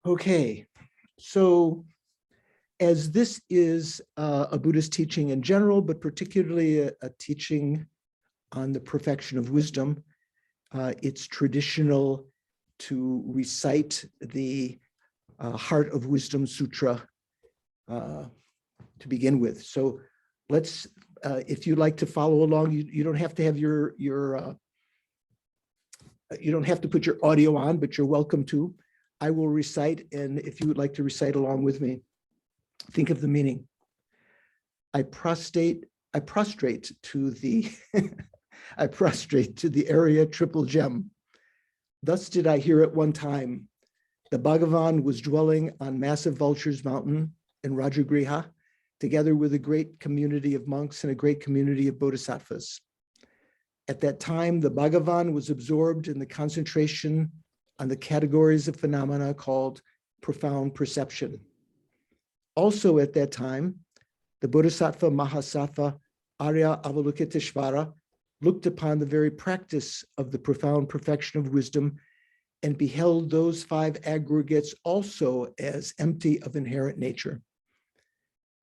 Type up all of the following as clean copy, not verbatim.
Okay, so as this is a Buddhist teaching in general, but particularly a teaching on the perfection of wisdom, it's traditional to recite the Heart of Wisdom Sutra to begin with. So let's, if you'd like to follow along, you don't have to have you don't have to put your audio on, but you're welcome to. I will recite, and if you would like to recite along with me, think of the meaning. I prostrate to the I prostrate to the area triple gem. Thus did I hear at one time. The Bhagavan was dwelling on massive Vulture's Mountain in Rajagriha, together with a great community of monks and a great community of bodhisattvas. At that time, the Bhagavan was absorbed in the concentration on the categories of phenomena called profound perception. Also at that time, the Bodhisattva Mahasattva Arya Avalokiteshvara looked upon the very practice of the profound perfection of wisdom and beheld those five aggregates also as empty of inherent nature.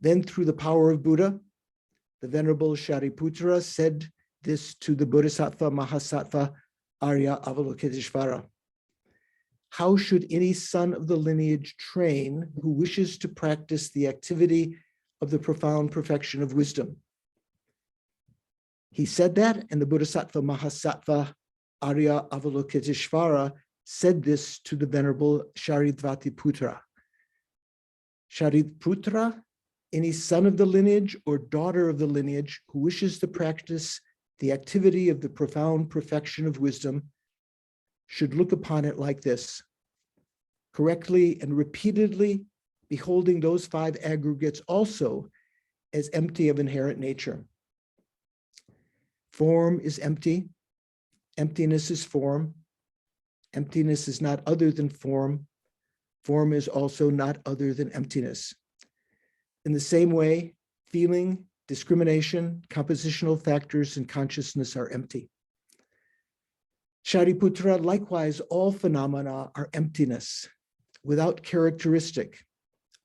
Then through the power of Buddha, the Venerable Shariputra said this to the Bodhisattva Mahasattva Arya Avalokiteshvara. How should any son of the lineage train who wishes to practice the activity of the profound perfection of wisdom? He said that, and the Bodhisattva Mahasattva Arya Avalokiteshvara said this to the Venerable Sharidvatiputra. Shariputra, any son of the lineage or daughter of the lineage who wishes to practice the activity of the profound perfection of wisdom should look upon it like this, correctly and repeatedly beholding those five aggregates also as empty of inherent nature. Form is empty. Emptiness is form. Emptiness is not other than form. Form is also not other than emptiness. In the same way, feeling, discrimination, compositional factors, and consciousness are empty. Shariputra, likewise, all phenomena are emptiness, without characteristic,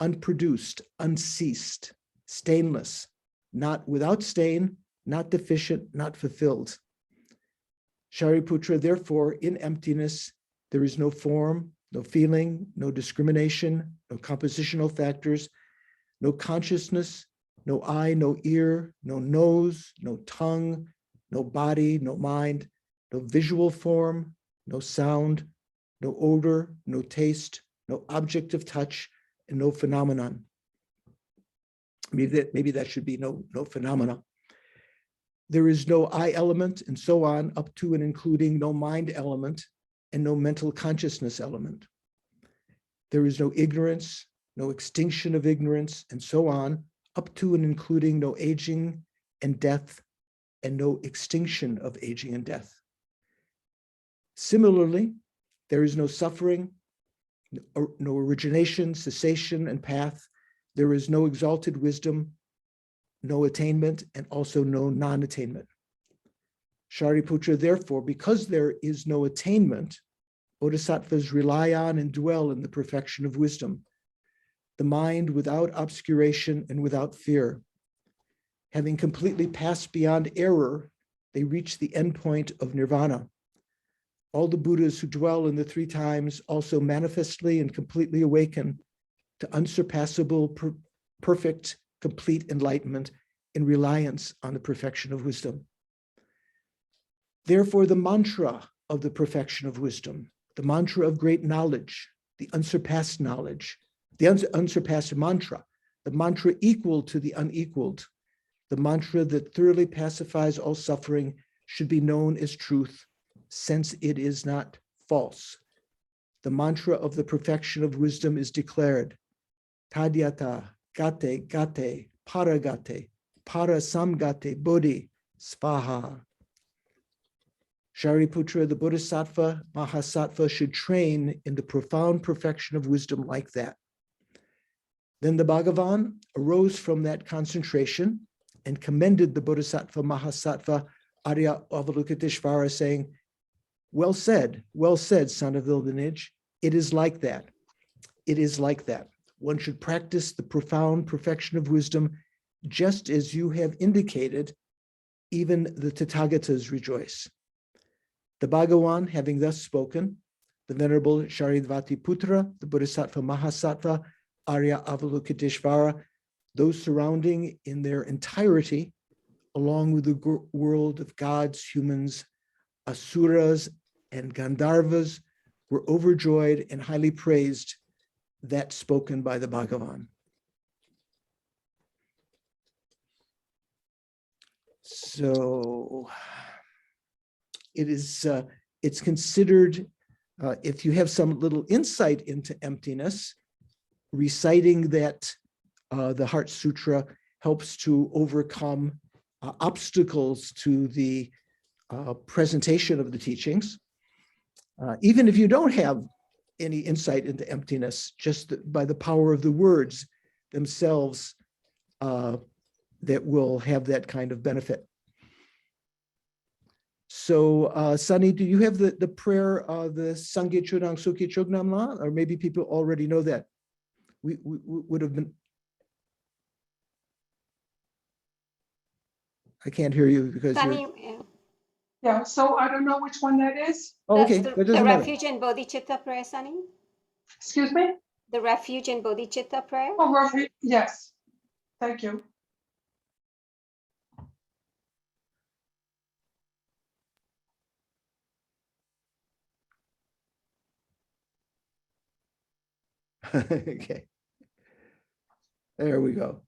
unproduced, unceased, stainless, not without stain, not deficient, not fulfilled. Shariputra, therefore, in emptiness, there is no form, no feeling, no discrimination, no compositional factors, no consciousness, no eye, no ear, no nose, no tongue, no body, no mind, no visual form, no sound, no odor, no taste, no object of touch, and no phenomenon. Maybe that should be no phenomena. There is no I element, and so on, up to and including no mind element and no mental consciousness element. There is no ignorance, no extinction of ignorance, and so on, up to and including no aging and death, and no extinction of aging and death. Similarly, there is no suffering, no origination, cessation, and path. There is no exalted wisdom, no attainment, and also no non-attainment. Shariputra, therefore, because there is no attainment, bodhisattvas rely on and dwell in the perfection of wisdom, the mind without obscuration and without fear. Having completely passed beyond error, they reach the endpoint of nirvana. All the Buddhas who dwell in the three times also manifestly and completely awaken to unsurpassable, perfect, complete enlightenment in reliance on the perfection of wisdom. Therefore, the mantra of the perfection of wisdom, the mantra of great knowledge, the unsurpassed knowledge, the unsurpassed mantra, the mantra equal to the unequaled, the mantra that thoroughly pacifies all suffering should be known as truth, since it is not false. The mantra of the perfection of wisdom is declared, Tadyata, Gate, Gate, Paragate, Parasamgate, Bodhi, Svaha. Shariputra, the Bodhisattva, Mahasattva should train in the profound perfection of wisdom like that. Then the Bhagavan arose from that concentration and commended the Bodhisattva Mahasattva Arya Avalokiteshvara, saying, well said, son of the lineage. It is like that. it is like that. One should practice the profound perfection of wisdom, just as you have indicated, even the Tathagatas rejoice. The Bhagavan, having thus spoken, the Venerable Sharidvati Putra, the Bodhisattva Mahasattva, Arya Avalokiteshvara, those surrounding in their entirety, along with the world of gods, humans, asuras, and Gandharvas, were overjoyed and highly praised that spoken by the Bhagavan. So it is, it's considered, if you have some little insight into emptiness, reciting that the Heart Sutra helps to overcome obstacles to the presentation of the teachings. Even if you don't have any insight into emptiness, just by the power of the words themselves, that will have that kind of benefit. So, Sunny, do you have the prayer, the Sangye Chudang Sukhi Chognam La? Or maybe people already know that. We would have been. I can't hear you because Sunny, Yeah, so I don't know which one that is. oh, okay, the that doesn't matter. refuge and bodhicitta prayer, Sunny? Excuse me? The refuge and bodhicitta prayer? Oh, Rafi, yes. Thank you. Okay. There we go.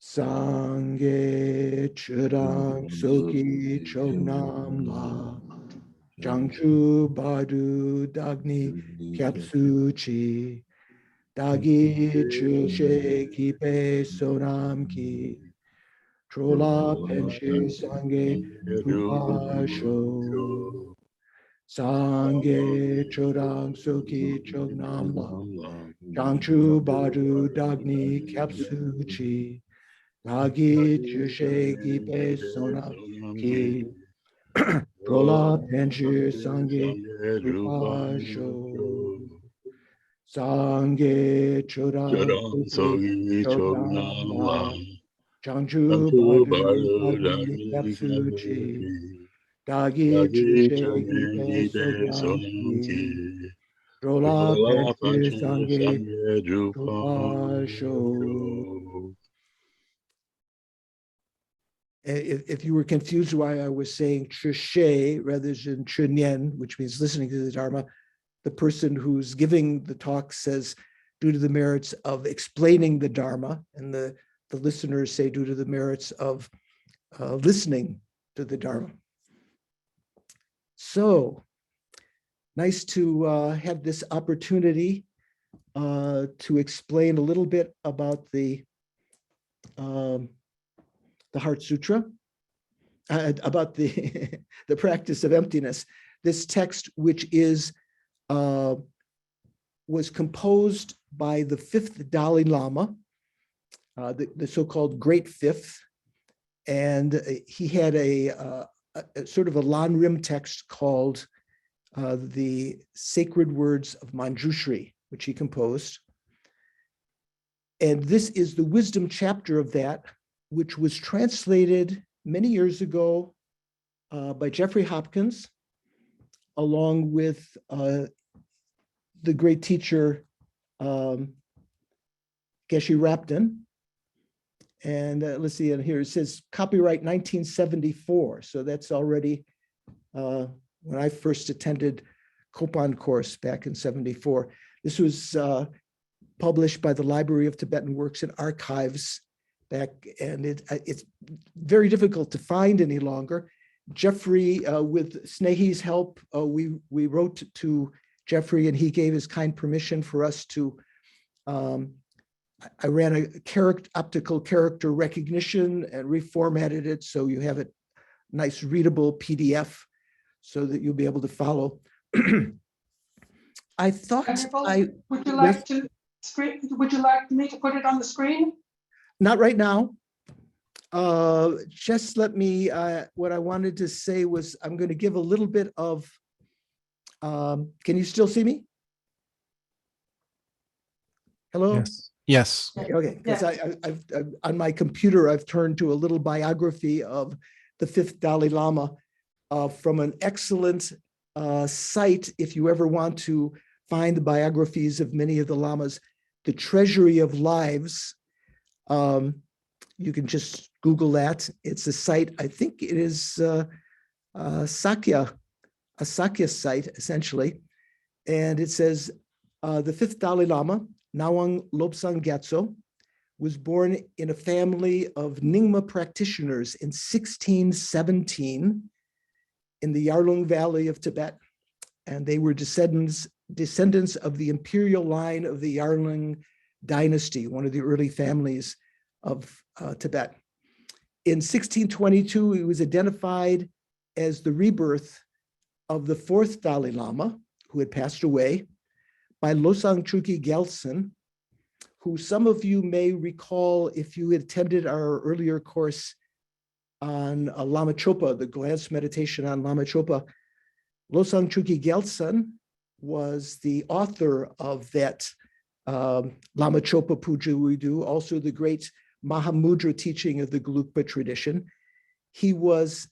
Sangye Chudang Sukhi Chognam La Jangchu Badu Dagni Kyapsu Chi Dagi Chu Sheki Pe Sonam Ki Trola Penshi Sangye Rupa Sho Sangye Chodang Sukhi Chognam La Jangchu Badu Dagni Kyapsu Chi Dagi Chu Sheki Pe Sonam Ki Trola Penshi Sangye Rupa Sho Sangye Chodang Sukhi Chognam La Jangchu Badu Dagni Kyapsu Chi Dagi Chushe Gipe Sonam Ki Drola Penshi Sangye Rupa Sho. If you were confused why I was saying Chushe rather than Chunyen, which means listening to the Dharma, the person who's giving the talk says, due to the merits of explaining the Dharma, and the listeners say, due to the merits of listening to the Dharma. So nice to have this opportunity to explain a little bit about the Heart Sutra, about the the practice of emptiness. This text, which is was composed by the fifth Dalai Lama, the so-called Great Fifth, and he had a sort of a Lanrim text called the Sacred Words of Manjushri, which he composed. And this is the wisdom chapter of that, which was translated many years ago by Jeffrey Hopkins, along with the great teacher, Geshe Rapton. And let's see, and here it says copyright 1974. So that's already when I first attended Kopan course back in 74. This was published by the Library of Tibetan Works and Archives back, and it's very difficult to find any longer. Jeffrey, with Snehi's help, we wrote to Jeffrey, and he gave his kind permission for us to, I ran a optical character recognition and reformatted it so you have a nice readable PDF so that you'll be able to follow. I thought would you like to screen? Would you like me to put it on the screen? Not right now. Just let me, what I wanted to say was I'm going to give a little bit of, can you still see me? Hello? Yes. Yes. Okay, because Yes. I've on my computer, I've turned to a little biography of the fifth Dalai Lama from an excellent site, if you ever want to find the biographies of many of the Lamas, the Treasury of Lives. You can just Google that. It's a site, I think it is a Sakya site, essentially. And it says, the fifth Dalai Lama, Ngawang Lobsang Gyatso, was born in a family of Nyingma practitioners in 1617 in the Yarlung Valley of Tibet. And they were descendants of the imperial line of the Yarlung dynasty, one of the early families of Tibet. In 1622, he was identified as the rebirth of the fourth Dalai Lama, who had passed away, by Losang Chukyi Gyaltsen, who some of you may recall if you attended our earlier course on Lama Chopa, the glance meditation on Lama Chopa. Losang Chukyi Gyaltsen was the author of that Lama Chopa Puja we do, also the great Mahamudra teaching of the Gelugpa tradition. He was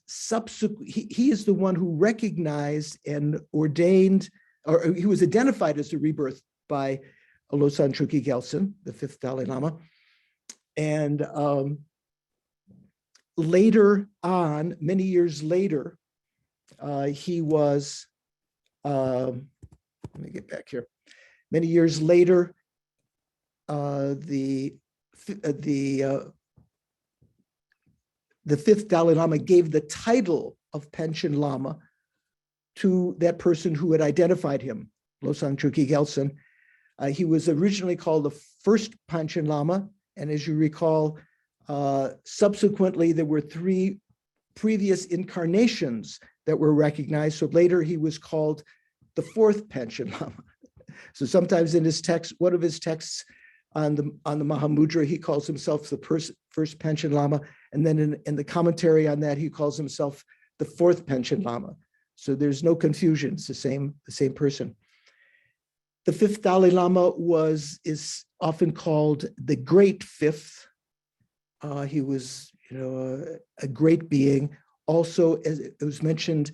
he is the one who recognized and ordained, or he was identified as the rebirth by Losang Chukyi Gyaltsen, the fifth Dalai Lama. And later on, many years later, he was, let me get back here. Many years later, the fifth Dalai Lama gave the title of Panchen Lama to that person who had identified him, Losang Chukyi Gyaltsen. He was originally called the first Panchen Lama, and as you recall, subsequently there were 3 previous incarnations that were recognized. So later he was called the fourth Panchen Lama. So sometimes in his text, one of his texts on the Mahamudra, he calls himself the first Panchen Lama, and then in the commentary on that, he calls himself the fourth Panchen Lama. So there's no confusion; it's the same person. The fifth Dalai Lama is often called the Great Fifth. He was, a great being. Also, as it was mentioned,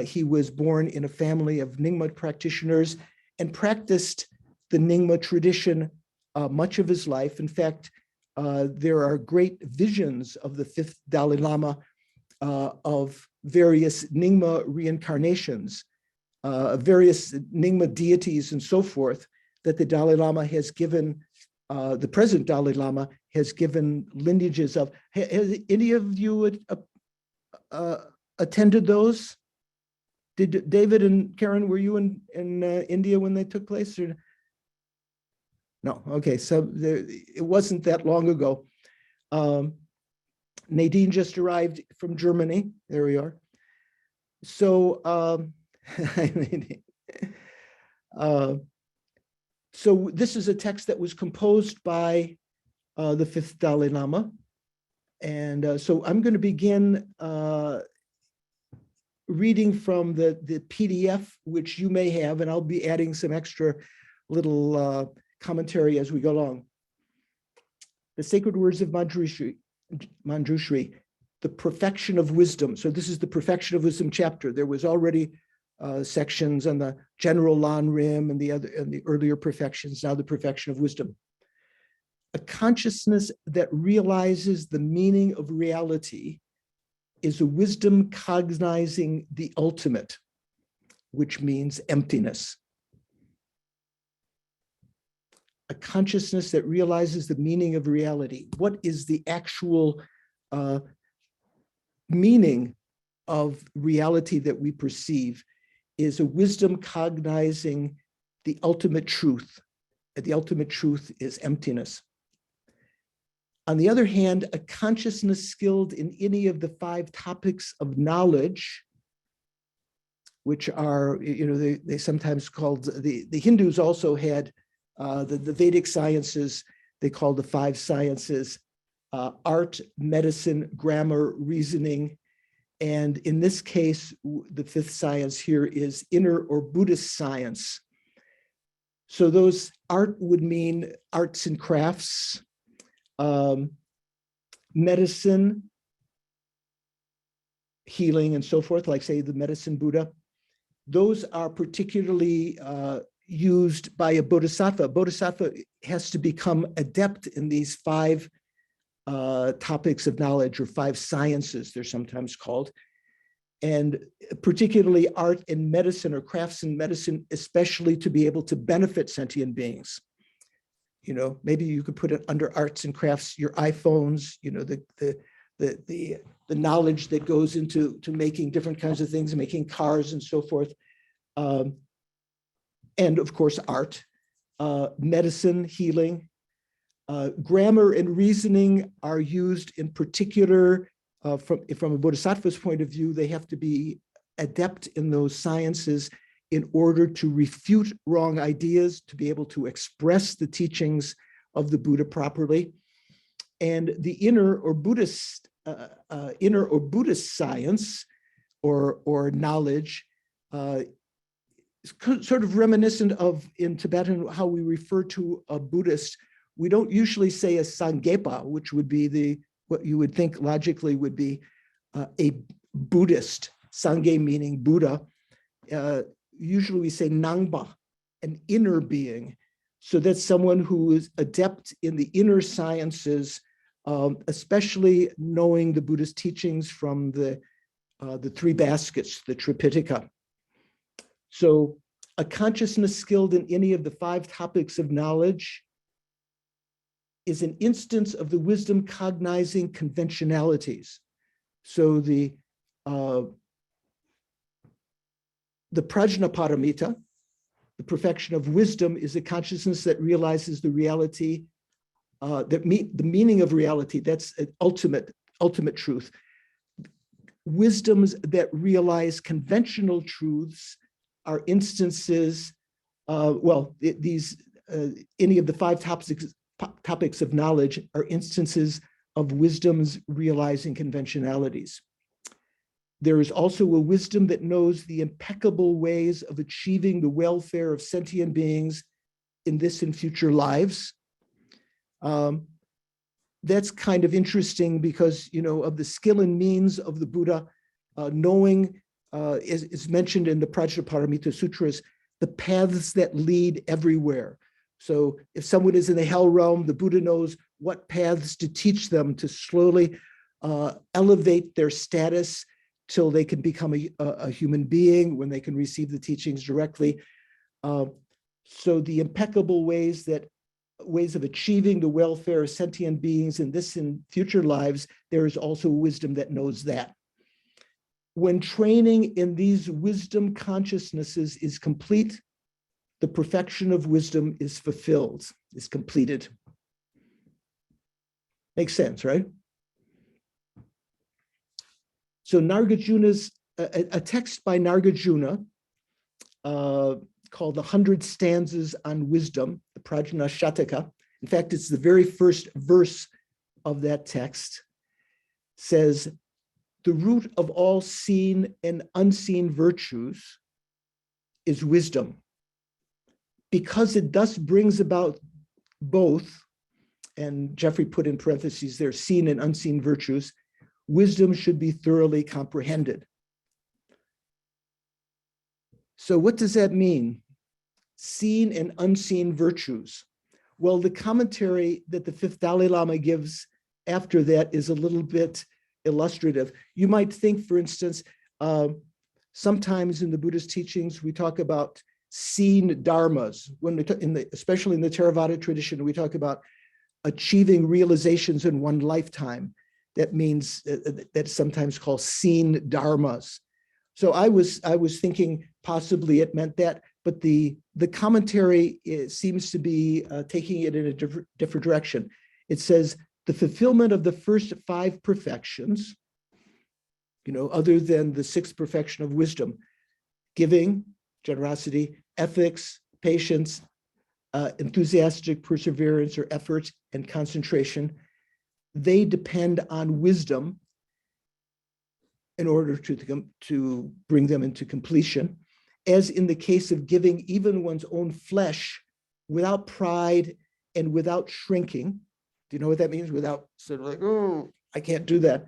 he was born in a family of Nyingma practitioners and practiced the Nyingma tradition much of his life. In fact, there are great visions of the fifth Dalai Lama of various Nyingma reincarnations, various Nyingma deities and so forth that the Dalai Lama has given, the present Dalai Lama has given lineages of. Has any of you attended those? Did David and Karen, were you in India when they took place? Or? No, okay, so it wasn't that long ago. Nadine just arrived from Germany. There we are. So, so this is a text that was composed by the fifth Dalai Lama. And so I'm going to begin reading from the PDF, which you may have, and I'll be adding some extra little commentary as we go along. The Sacred Words of Manjushri, the perfection of wisdom. So this is the perfection of wisdom chapter. There was already sections on the general Lan Rim and the earlier perfections, now the perfection of wisdom. A consciousness that realizes the meaning of reality is a wisdom cognizing the ultimate, which means emptiness. A consciousness that realizes the meaning of reality. What is the actual meaning of reality that we perceive is a wisdom cognizing the ultimate truth. And the ultimate truth is emptiness. On the other hand, a consciousness skilled in any of the 5 topics of knowledge, which are, they sometimes called, the Hindus also had the Vedic sciences, they called the 5 sciences, art, medicine, grammar, reasoning. And in this case, the 5th science here is inner or Buddhist science. So those art would mean arts and crafts, medicine, healing, and so forth, like say the medicine Buddha. Those are particularly used by a bodhisattva. Bodhisattva has to become adept in these 5 topics of knowledge, or 5 sciences, they're sometimes called. And particularly art and medicine, or crafts and medicine, especially to be able to benefit sentient beings. You know, maybe you could put it under arts and crafts, your iPhones, you know, the knowledge that goes into making different kinds of things, making cars and so forth. And of course, art, medicine, healing. Grammar and reasoning are used in particular from a bodhisattva's point of view. They have to be adept in those sciences in order to refute wrong ideas, to be able to express the teachings of the Buddha properly. And the inner or Buddhist science or knowledge is sort of reminiscent of, in Tibetan, how we refer to a Buddhist. We don't usually say a Tsongkhapa, which would be what you would think logically would be a Buddhist, Sangye meaning Buddha. Usually we say Nangpa, an inner being. So that's someone who is adept in the inner sciences, especially knowing the Buddhist teachings from the 3 baskets, the Tripitaka. So a consciousness skilled in any of the 5 topics of knowledge is an instance of the wisdom cognizing conventionalities. So the prajnaparamita, the perfection of wisdom, is a consciousness that realizes the reality, the meaning of reality. That's an ultimate truth. Wisdoms that realize conventional truths are instances, any of the 5 topics of knowledge are instances of wisdoms realizing conventionalities. There is also a wisdom that knows the impeccable ways of achieving the welfare of sentient beings in this and future lives. That's kind of interesting because, you know, of the skill and means of the Buddha, knowing is mentioned in the Prajnaparamita Sutras, the paths that lead everywhere. So if someone is in the hell realm, the Buddha knows what paths to teach them to slowly elevate their status till they can become a human being, when they can receive the teachings directly. So the impeccable ways of achieving the welfare of sentient beings in this and future lives, there is also wisdom that knows that. When training in these wisdom consciousnesses is complete, the perfection of wisdom is fulfilled, is completed. Makes sense, right? So Nagarjuna's, a text by Nagarjuna called the 100 Stanzas on Wisdom, the Prajna Shataka. In fact, it's the very first verse of that text, says, the root of all seen and unseen virtues is wisdom. Because it thus brings about both, and Jeffrey put in parentheses there, seen and unseen virtues, wisdom should be thoroughly comprehended. So what does that mean? Seen and unseen virtues. Well, the commentary that the 5th Dalai Lama gives after that is a little bit illustrative. You might think, for instance, sometimes in the Buddhist teachings, we talk about seen dharmas. Especially in the Theravada tradition, we talk about achieving realizations in one lifetime. That means that's sometimes called seen dharmas. So I was thinking possibly it meant that, but the commentary seems to be taking it in a different direction. It says the fulfillment of the first 5 perfections, you know, other than the 6th perfection of wisdom, giving, generosity, ethics, patience, enthusiastic perseverance or effort, and concentration, they depend on wisdom in order to bring them into completion. As in the case of giving even one's own flesh without pride and without shrinking. Do you know what that means? Without sort of like, oh, I can't do that.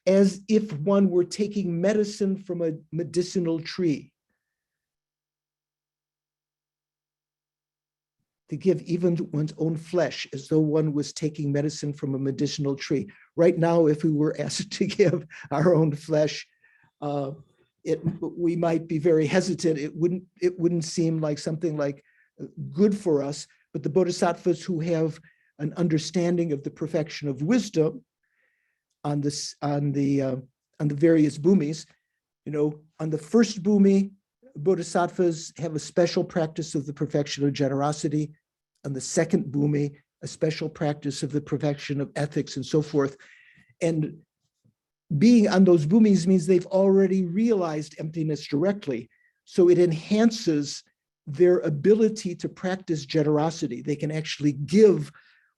As if one were taking medicine from a medicinal tree. To give even one's own flesh as though one was taking medicine from a medicinal tree. Right now, if we were asked to give our own flesh, we might be very hesitant. It wouldn't seem like something like good for us. But the bodhisattvas who have an understanding of the perfection of wisdom on the various bhumis, on the first bhumi, bodhisattvas have a special practice of the perfection of generosity. On the second bhumi, a special practice of the perfection of ethics and so forth. And being on those bhumis means they've already realized emptiness directly. So it enhances their ability to practice generosity. They can actually give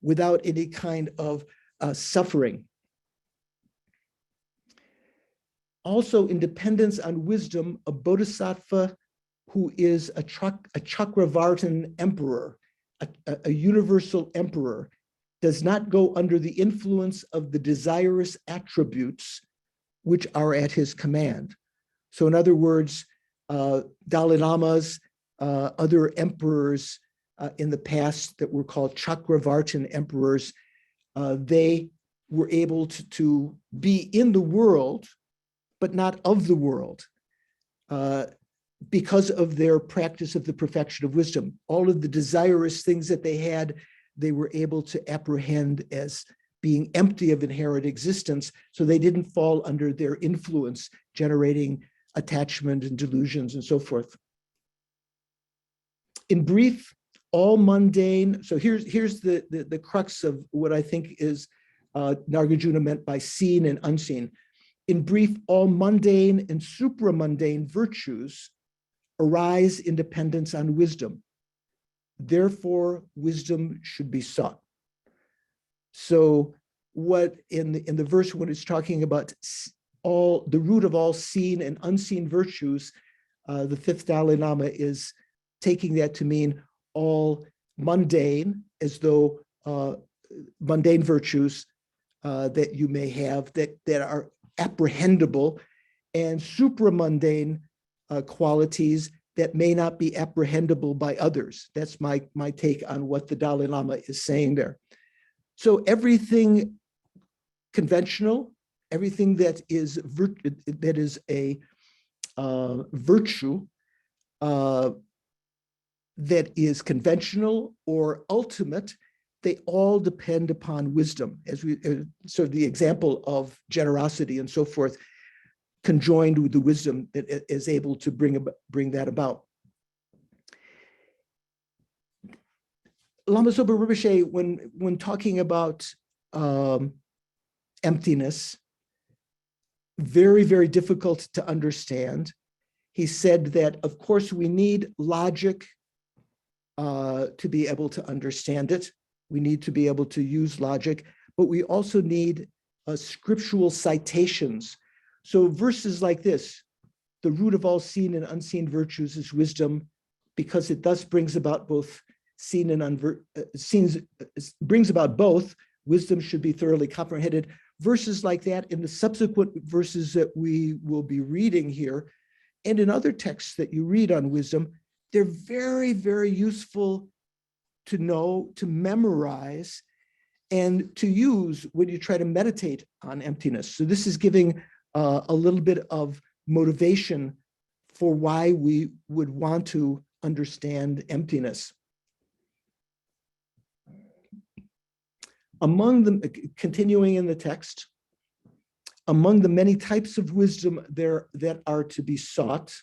without any kind of suffering. Also, in dependence on wisdom, a bodhisattva who is a Chakravartin emperor, a universal emperor, does not go under the influence of the desirous attributes which are at his command. So in other words, Dalai Lamas, other emperors in the past that were called Chakravartin emperors, they were able to be in the world, but not of the world, because of their practice of the perfection of wisdom. All of the desirous things that they had, they were able to apprehend as being empty of inherent existence, so they didn't fall under their influence, generating attachment and delusions and so forth. In brief, all mundane, so here's the crux of what I think is Nagarjuna meant by seen and unseen. In brief, all mundane and supramundane virtues arise in dependence on wisdom. Therefore, wisdom should be sought. So what in the verse when it's talking about the root of all seen and unseen virtues, the fifth Dalai Lama is taking that to mean all mundane, as though mundane virtues that you may have that are apprehendable, and supramundane qualities that may not be apprehendable by others. That's my take on what the Dalai Lama is saying there. So everything conventional, everything that is a virtue that is conventional or ultimate, they all depend upon wisdom. As so the example of generosity and so forth, conjoined with the wisdom that is able to bring that about. Lama Zopa Rinpoche, when talking about emptiness, very, very difficult to understand. He said that, of course, we need logic to be able to understand it. We need to be able to use logic, but we also need scriptural citations. So verses like this, the root of all seen and unseen virtues is wisdom, because it thus brings about both seen and brings about both. Wisdom should be thoroughly comprehended. Verses like that in the subsequent verses that we will be reading here, and in other texts that you read on wisdom, they're very, very useful to know, to memorize, and to use when you try to meditate on emptiness. So this is giving a little bit of motivation for why we would want to understand emptiness. Among them, continuing in the text, among the many types of wisdom that are to be sought,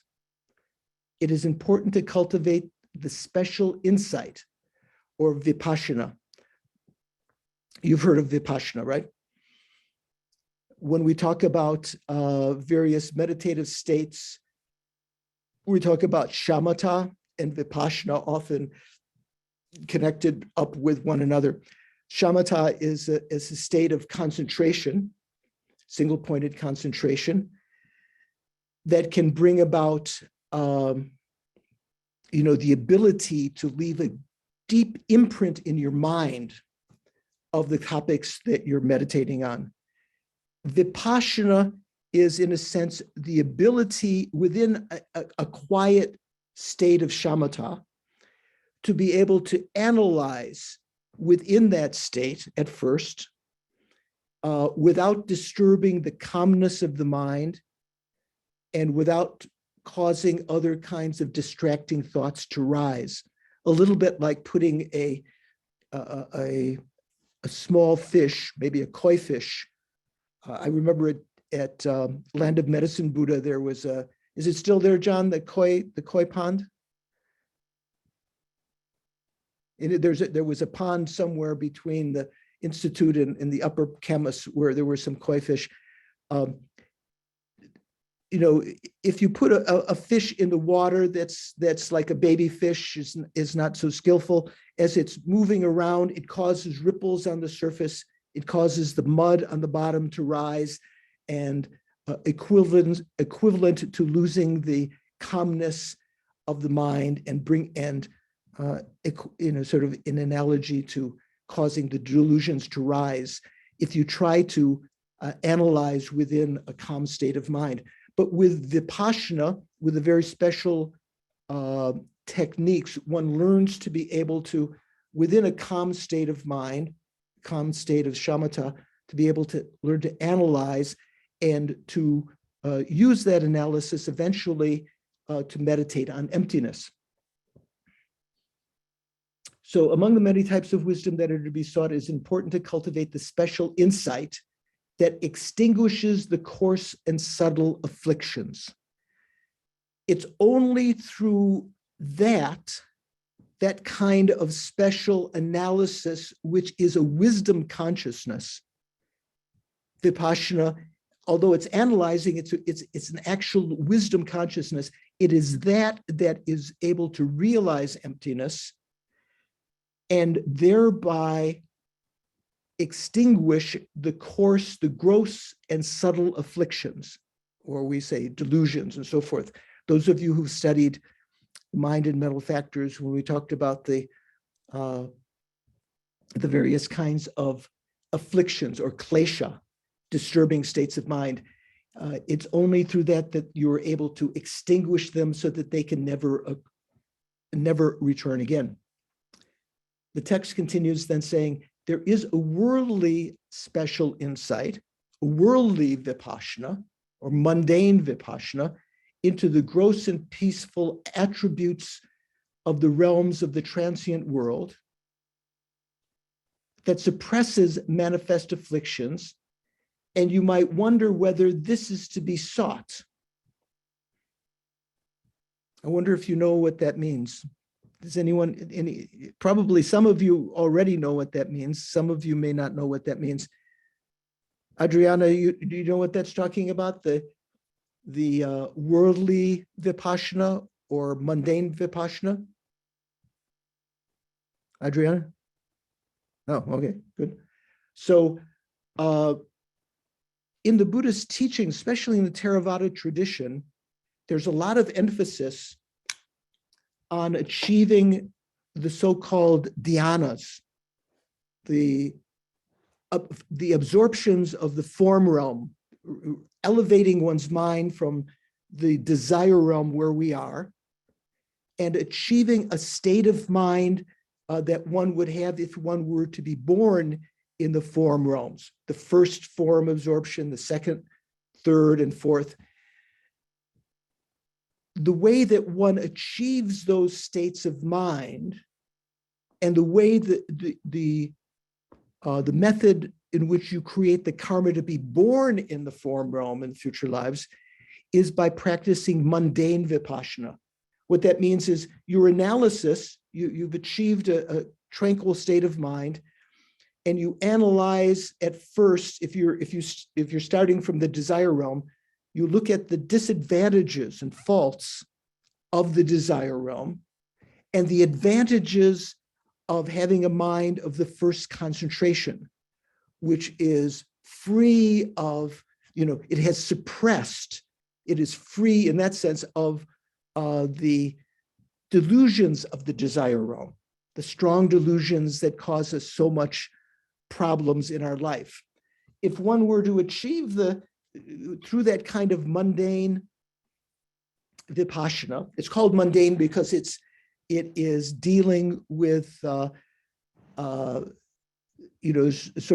it is important to cultivate the special insight, or Vipassana. You've heard of Vipassana, right? When we talk about various meditative states, we talk about Shamatha and Vipassana, often connected up with one another. Shamatha is a state of concentration, single-pointed concentration, that can bring about the ability to leave a deep imprint in your mind of the topics that you're meditating on. Vipassana is, in a sense, the ability within a quiet state of shamatha to be able to analyze within that state at first, without disturbing the calmness of the mind and without causing other kinds of distracting thoughts to rise. A little bit like putting a small fish, maybe a koi fish. I remember at Land of Medicine Buddha, there was is it still there, John, the koi pond? There was a pond somewhere between the Institute and the Upper Camas where there were some koi fish. If you put a fish in the water that's like a baby fish, is not so skillful. As it's moving around, it causes ripples on the surface. It causes the mud on the bottom to rise, and equivalent to losing the calmness of the mind and sort of an analogy to causing the delusions to rise if you try to analyze within a calm state of mind. But with Vipassana, with the very special techniques, one learns to be able to, within a calm state of mind, calm state of shamatha, to be able to learn to analyze and to use that analysis eventually to meditate on emptiness. So among the many types of wisdom that are to be sought, it is important to cultivate the special insight that extinguishes the coarse and subtle afflictions. It's only through that kind of special analysis, which is a wisdom consciousness. Vipassana, although it's analyzing, it's an actual wisdom consciousness. It is that is able to realize emptiness and thereby extinguish the coarse, the gross and subtle afflictions, or we say delusions and so forth. Those of you who've studied mind and mental factors, when we talked about the various kinds of afflictions or klesha, disturbing states of mind, it's only through that you're able to extinguish them so that they can never return again. The text continues then saying, there is a worldly special insight, a worldly vipassana, or mundane vipassana, into the gross and peaceful attributes of the realms of the transient world that suppresses manifest afflictions, and you might wonder whether this is to be sought. I wonder if you know what that means. Does anyone, probably some of you already know what that means. Some of you may not know what that means. Adriana, do you know what that's talking about? The worldly vipassana or mundane vipassana? Adriana? Oh, okay, good. So in the Buddhist teaching, especially in the Theravada tradition, there's a lot of emphasis on achieving the so-called dhyanas, the absorptions of the form realm, elevating one's mind from the desire realm where we are, and achieving a state of mind that one would have if one were to be born in the form realms, the first form absorption, the second, third, and fourth. The way that one achieves those states of mind and the way that the method in which you create the karma to be born in the form realm in future lives is by practicing mundane vipassana. What that means is your analysis, you've achieved a tranquil state of mind, and you analyze at first, if you're starting from the desire realm, you look at the disadvantages and faults of the desire realm and the advantages of having a mind of the first concentration, which is free of, it has suppressed, it is free in that sense of the delusions of the desire realm, the strong delusions that cause us so much problems in our life. If one were to achieve through that kind of mundane Vipassana, it's called mundane because it is dealing with sort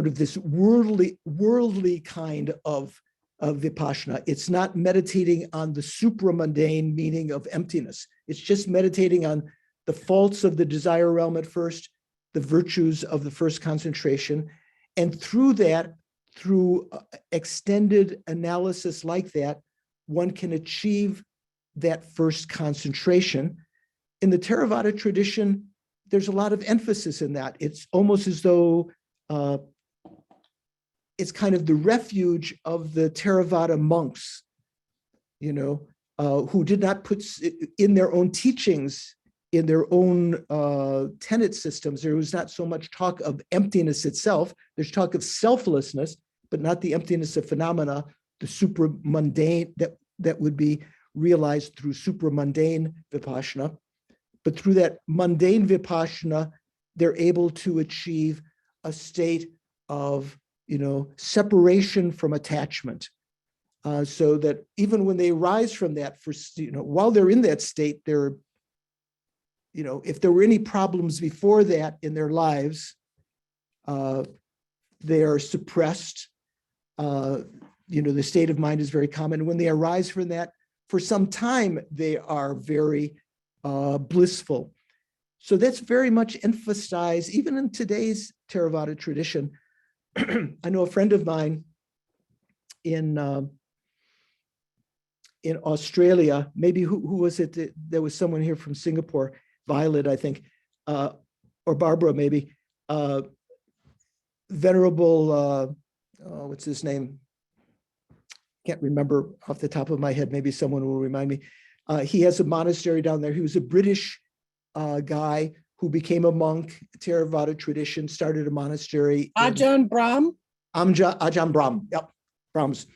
of this worldly kind of Vipassana. It's not meditating on the supramundane meaning of emptiness. It's just meditating on the faults of the desire realm at first, the virtues of the first concentration, and through extended analysis like that, one can achieve that first concentration. In the Theravada tradition, there's a lot of emphasis in that. It's almost as though it's kind of the refuge of the Theravada monks, who did not put in their own teachings, in their own tenet systems. There was not so much talk of emptiness itself. There's talk of selflessness, but not the emptiness of phenomena, the supramundane that would be realized through supramundane Vipassana. But through that mundane Vipassana, they're able to achieve a state of, separation from attachment. So that even when they rise from that, while they're in that state, they're, if there were any problems before that in their lives, they are suppressed. The state of mind is very common. When they arise from that, for some time, they are very blissful. So that's very much emphasized, even in today's Theravada tradition. I know a friend of mine in Australia, maybe who was it? There was someone here from Singapore, Violet, I think, or Barbara, maybe. Venerable, what's his name? Can't remember off the top of my head. Maybe someone will remind me. He has a monastery down there. He was a British guy who became a monk, Theravada tradition, started a monastery. Ajahn Brahm? Ajahn Brahm, yep, Brahms.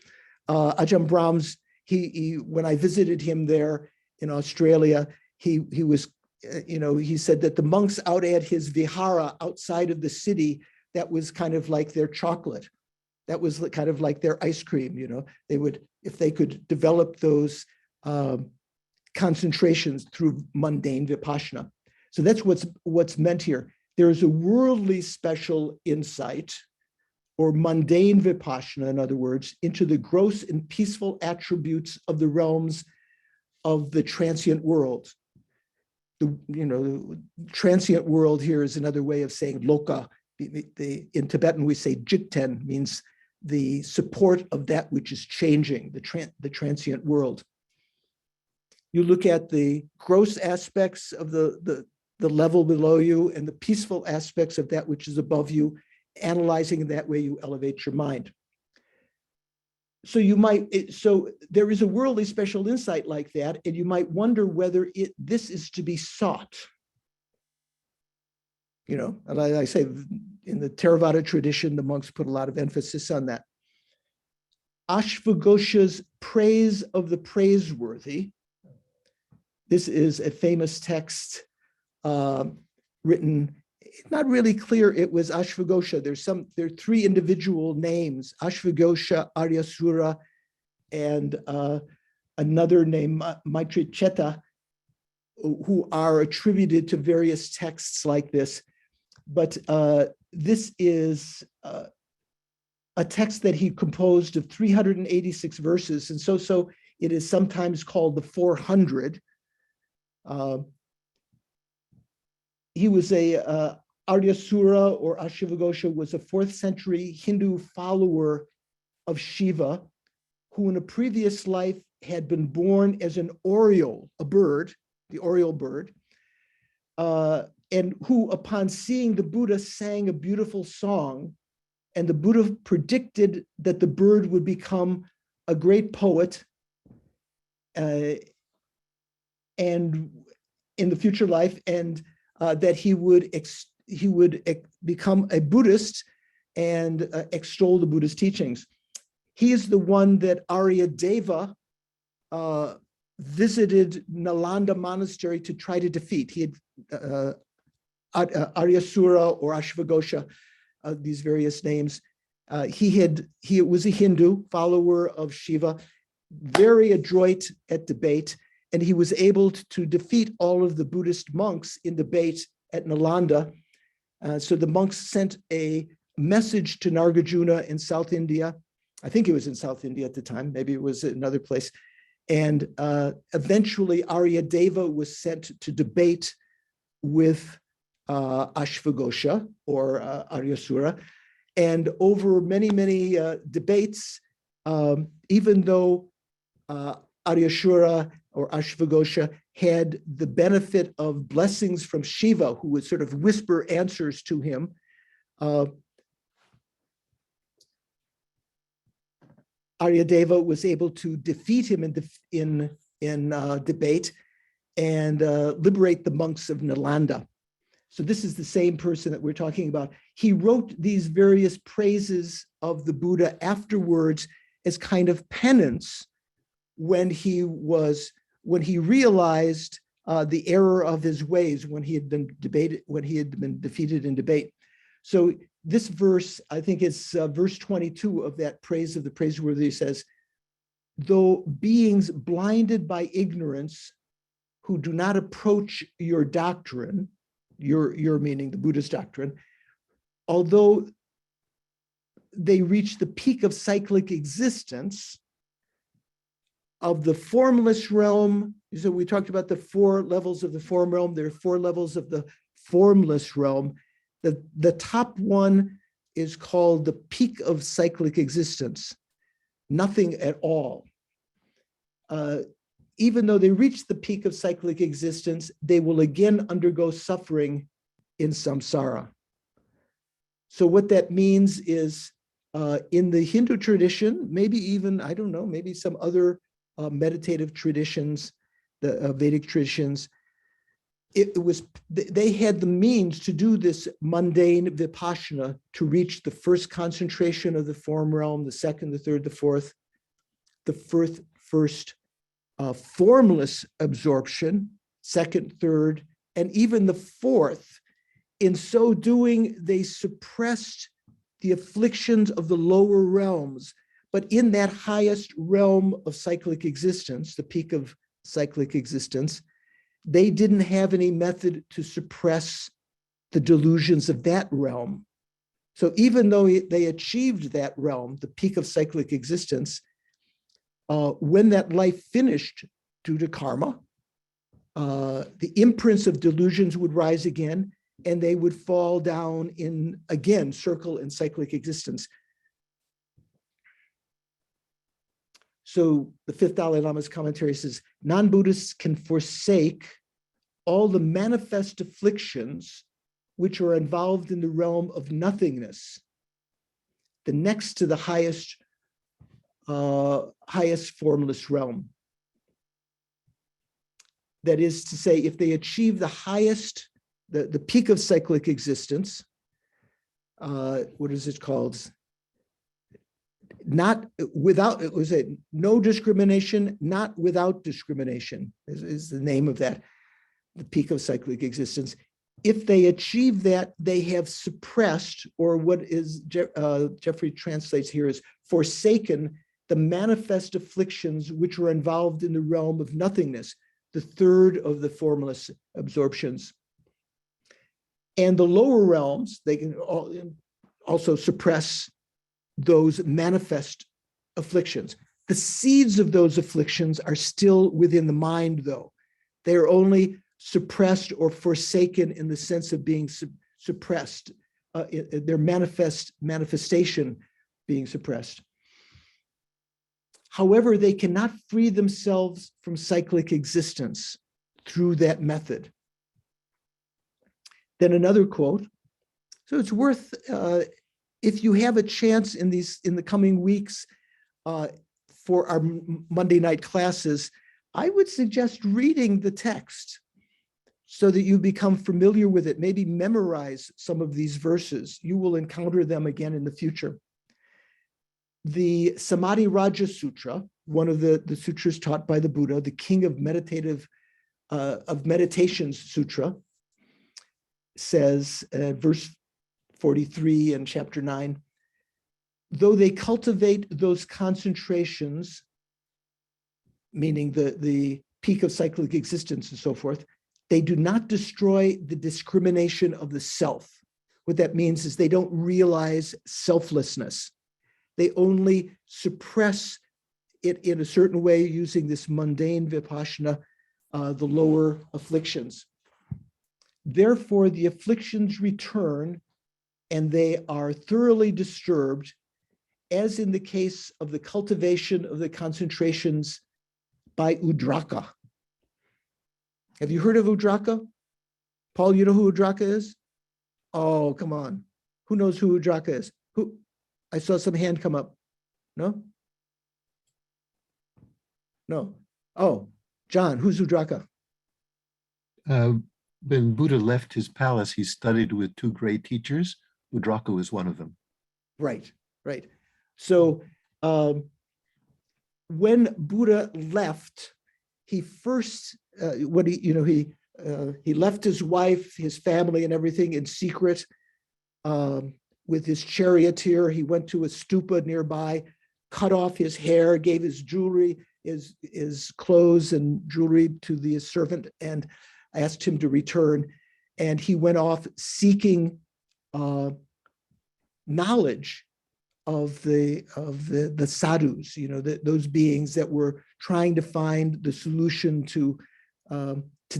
Ajahn Brahms, he when I visited him there in Australia, he was, he said that the monks out at his vihara outside of the city, that was kind of like their chocolate. That was kind of like their ice cream, They would, if they could develop those concentrations through mundane Vipassana. So that's what's meant here. There is a worldly special insight, or mundane Vipassana, in other words, into the gross and peaceful attributes of the realms of the transient world. The transient world here is another way of saying loka. In Tibetan, we say jikten, means the support of that which is changing, the transient world. You look at the gross aspects of the level below you and the peaceful aspects of that which is above you, analyzing in that way you elevate your mind. So there is a worldly special insight like that, and you might wonder whether this is to be sought. And I say in the Theravada tradition, the monks put a lot of emphasis on that. Ashvagosha's Praise of the Praiseworthy. This is a famous text written, not really clear it was Ashvagosha. There are three individual names, Ashvagosha, Aryasura, and another named Maitricheta, who are attributed to various texts like this. But this is a text that he composed of 386 verses. And so it is sometimes called the 400. He was Aryasura, or Ashvagosha, was a 4th century Hindu follower of Shiva, who in a previous life had been born as an oriole, a bird, the oriole bird, and who, upon seeing the Buddha, sang a beautiful song, and the Buddha predicted that the bird would become a great poet, and in the future life, and that he would become a Buddhist and extol the Buddha's teachings. He is the one that Aryadeva visited Nalanda monastery to try to defeat. He had Aryasura or Ashvaghosha, these various names. He was a Hindu, follower of Shiva, very adroit at debate, and he was able to defeat all of the Buddhist monks in debate at Nalanda. So the monks sent a message to Nagarjuna in South India. I think it was in South India at the time, maybe it was another place. And eventually Aryadeva was sent to debate with Ashvaghosha or Aryasura. And over many, many debates, even though Aryasura or Ashvaghosha had the benefit of blessings from Shiva, who would sort of whisper answers to him, Aryadeva was able to defeat him in debate and liberate the monks of Nalanda. So this is the same person that we're talking about. He wrote these various praises of the Buddha afterwards as kind of penance when he realized the error of his ways, when he had been defeated in debate. So this verse, I think it's verse 22 of that praise of the praiseworthy, says, though beings blinded by ignorance who do not approach your doctrine, your meaning the Buddhist doctrine, although they reach the peak of cyclic existence of the formless realm. So we talked about the 4 levels of the form realm. There are 4 levels of the formless realm. The top one is called the peak of cyclic existence, nothing at all. Even though they reach the peak of cyclic existence, they will again undergo suffering in samsara. So what that means is in the Hindu tradition, maybe even, I don't know, maybe some other meditative traditions, the Vedic traditions, they had the means to do this mundane vipassana to reach the first concentration of the form realm, the second, the third, the fourth, the first formless absorption, second, third, and even the fourth. In so doing, they suppressed the afflictions of the lower realms. But in that highest realm of cyclic existence, the peak of cyclic existence, they didn't have any method to suppress the delusions of that realm. So even though they achieved that realm, the peak of cyclic existence, when that life finished due to karma, the imprints of delusions would rise again, and they would fall down in, again, circle and cyclic existence. So the 5th Dalai Lama's commentary says, non-Buddhists can forsake all the manifest afflictions which are involved in the realm of nothingness, the next to the highest formless realm. That is to say, if they achieve the highest, the peak of cyclic existence, what is it called? Not without, it was a no discrimination, not without discrimination is the name of that, the peak of cyclic existence. If they achieve that, they have suppressed, or what is Jeffrey translates here as forsaken, the manifest afflictions which are involved in the realm of nothingness, the third of the formless absorptions. And the lower realms, they can also suppress those manifest afflictions. The seeds of those afflictions are still within the mind, though. They are only suppressed or forsaken in the sense of being suppressed, their manifestation being suppressed. However, they cannot free themselves from cyclic existence through that method. Then another quote. So it's worth, if you have a chance in the coming weeks for our Monday night classes, I would suggest reading the text so that you become familiar with it. Maybe memorize some of these verses. You will encounter them again in the future. The Samadhi Raja Sutra, one of the sutras taught by the Buddha, the king of meditations sutra, says, verse 43 in chapter 9, though they cultivate those concentrations, meaning the peak of cyclic existence and so forth, they do not destroy the discrimination of the self. What that means is they don't realize selflessness. They only suppress it in a certain way using this mundane vipassana, the lower afflictions. Therefore, the afflictions return and they are thoroughly disturbed, as in the case of the cultivation of the concentrations by Udraka. Have you heard of Udraka? Paul, you know who Udraka is? Oh, come on. Who knows who Udraka is? Who? I saw some hand come up. No? No. Oh, John, who's Udraka? When Buddha left his palace, he studied with two great teachers. Udraka was one of them. Right, right. So when Buddha left, he first, he left his wife, his family, and everything in secret with his charioteer. He went to a stupa nearby, cut off his hair, gave his jewelry, his clothes and jewelry to the servant, and asked him to return. And he went off seeking knowledge of the sadhus, those beings that were trying to find the solution to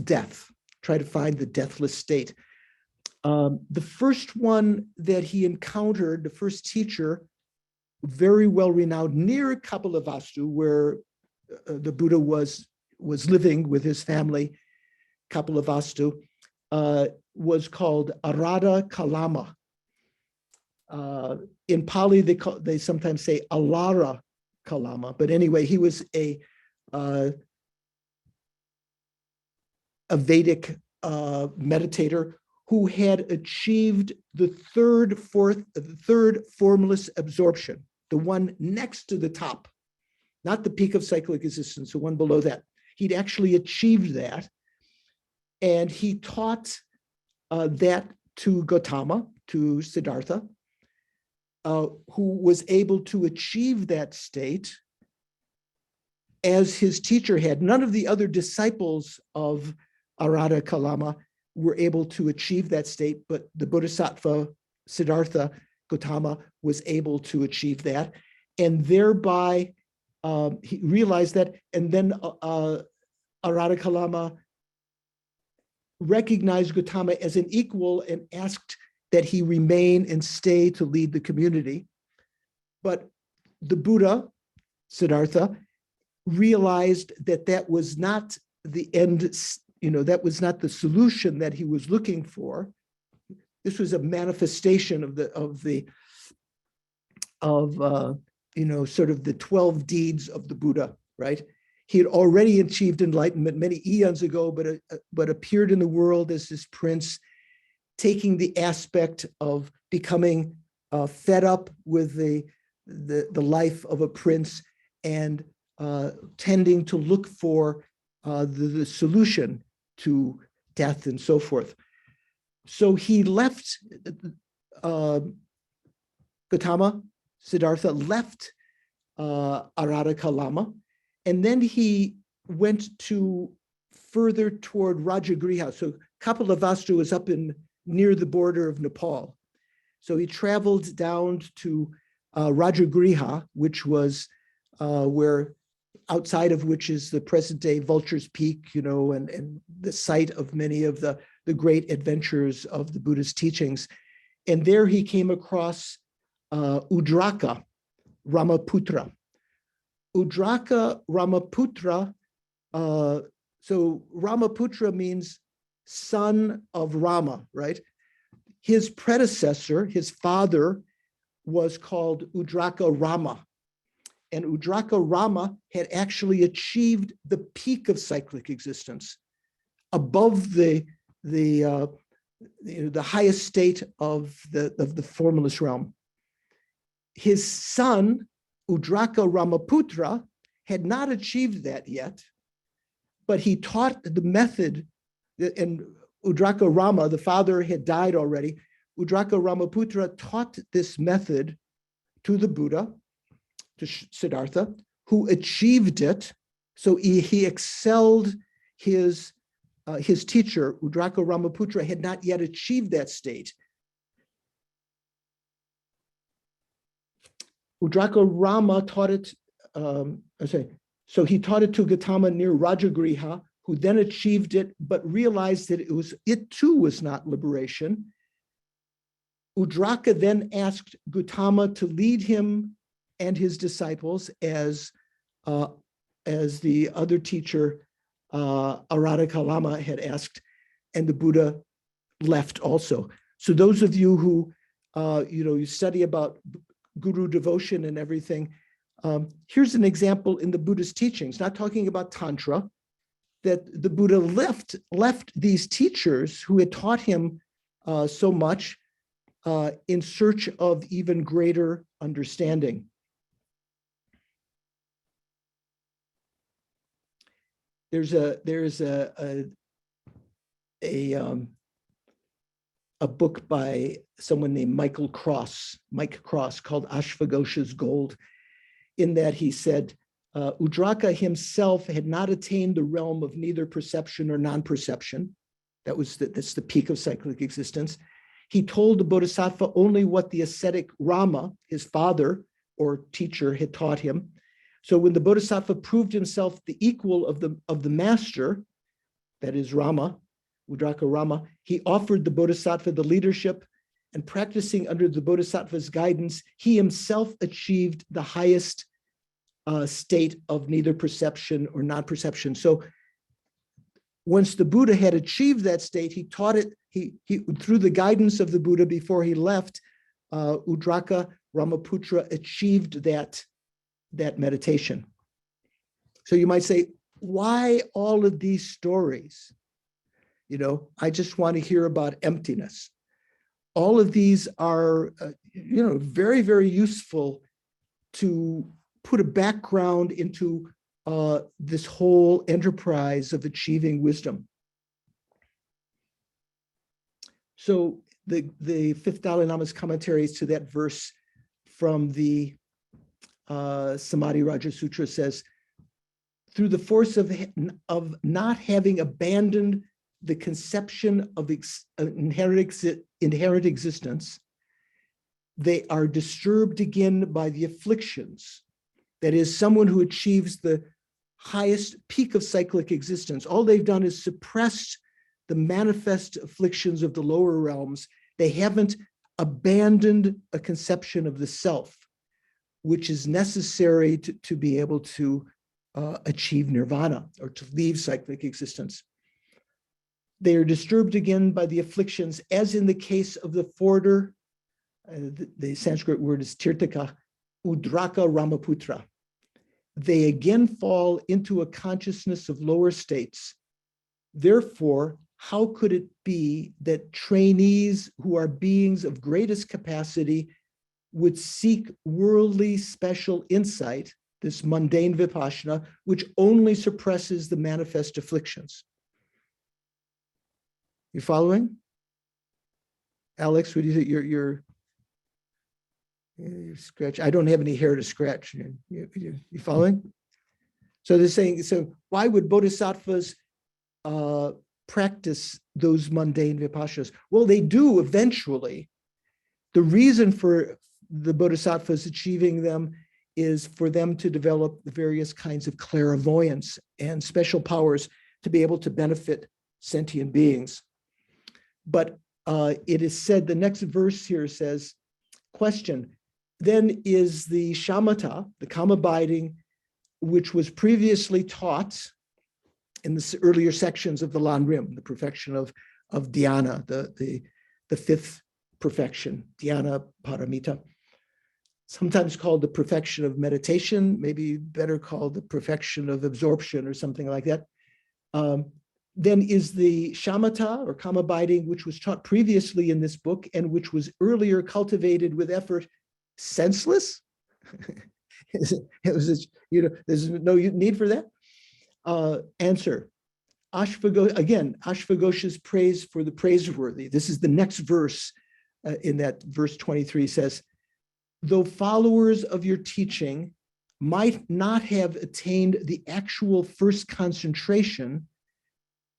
death, try to find the deathless state. The first one that he encountered, the first teacher, very well renowned near Kapilavastu, where the Buddha was living with his family, Kapilavastu, was called Arada Kalama. In Pali, they sometimes say Alara Kalama, but anyway, he was a Vedic meditator who had achieved the third formless absorption, the one next to the top, not the peak of cyclic existence, the one below that. He'd actually achieved that, and he taught that to Gautama, to Siddhartha, who was able to achieve that state as his teacher had. None of the other disciples of Arada Kalama were able to achieve that state, but the Bodhisattva Siddhartha Gautama was able to achieve that. And thereby he realized that, and then Arada Kalama recognized Gautama as an equal and asked that he remain and stay to lead the community. But the Buddha, Siddhartha, realized that that was not the end, that was not the solution that he was looking for. This was a manifestation of sort of the 12 deeds of the Buddha, right? He had already achieved enlightenment many eons ago, but appeared in the world as this prince, taking the aspect of becoming fed up with the life of a prince and tending to look for the solution to death and so forth. So he left, Gautama, Siddhartha left Arada Kalama, and then he went to further toward Rajagriha. So Kapilavastu is up near the border of Nepal. So he traveled down to Rajagriha, which was where, outside of which is the present day Vulture's Peak, and the site of many of the great adventures of the Buddhist teachings. And there he came across Udraka Ramaputra. Udraka Ramaputra, so Ramaputra means son of Rama, right? His predecessor, his father, was called Udraka Rama. And Udraka Rama had actually achieved the peak of cyclic existence, above the highest state of the formless realm. His son, Udraka Ramaputra, had not achieved that yet, but he taught the method, and Udraka Rama, the father, had died already. Udraka Ramaputra taught this method to the Buddha, to Siddhartha, who achieved it. So he excelled his teacher. Udraka Ramaputra had not yet achieved that state. Udraka Rama taught it, so he taught it to Gautama near Rajagriha, who then achieved it, but realized that it too was not liberation. Udraka then asked Gautama to lead him and his disciples as the other teacher, Aradhaka Lama, had asked, and the Buddha left also. So those of you who, you study about guru devotion and everything, here's an example in the Buddhist teachings, not talking about Tantra, that the Buddha left these teachers who had taught him so much in search of even greater understanding. There's a book by someone named Mike Cross called Ashvaghosha's Gold, in that he said Udraka himself had not attained the realm of neither perception or non-perception. That's the peak of cyclic existence. He told the Bodhisattva only what the ascetic Rama, his father or teacher, had taught him. So when the Bodhisattva proved himself the equal of the master, that is Rama, Udraka Rama, he offered the Bodhisattva the leadership, and practicing under the Bodhisattva's guidance, he himself achieved the highest state of neither perception or non-perception. So once the Buddha had achieved that state, he taught it, he through the guidance of the Buddha before he left, Udraka Ramaputra achieved that meditation. So you might say, why all of these stories? I just want to hear about emptiness. All of these are, very, very useful to put a background into this whole enterprise of achieving wisdom. So the fifth Dalai Lama's commentaries to that verse from the Samadhi Raja Sutra says, through the force of not having abandoned the conception of inherent existence, they are disturbed again by the afflictions. That is, someone who achieves the highest peak of cyclic existence. All they've done is suppressed the manifest afflictions of the lower realms. They haven't abandoned a conception of the self, which is necessary to be able to achieve nirvana or to leave cyclic existence. They are disturbed again by the afflictions, as in the case of the forwarder. The Sanskrit word is tirtaka, Udraka Ramaputra. They again fall into a consciousness of lower states. Therefore, how could it be that trainees who are beings of greatest capacity would seek worldly special insight, this mundane vipassana, which only suppresses the manifest afflictions? You following? Alex, what do you think? You're scratch. I don't have any hair to scratch. You following? So they're saying, so why would bodhisattvas practice those mundane vipassanas? Well, they do eventually. The reason for the bodhisattvas achieving them is for them to develop the various kinds of clairvoyance and special powers to be able to benefit sentient beings. But it is said, the next verse here says, question, then is the shamatha, the calm abiding, which was previously taught in the earlier sections of the Lan Rim, the perfection of dhyana, the fifth perfection, dhyana paramita, sometimes called the perfection of meditation, maybe better called the perfection of absorption or something like that. Then is the shamatha or calm abiding, which was taught previously in this book and which was earlier cultivated with effort, senseless? It was, there's no need for that. Answer. Ashvaghosha's praise for the praiseworthy. This is the next verse in that verse 23 says, though followers of your teaching might not have attained the actual first concentration,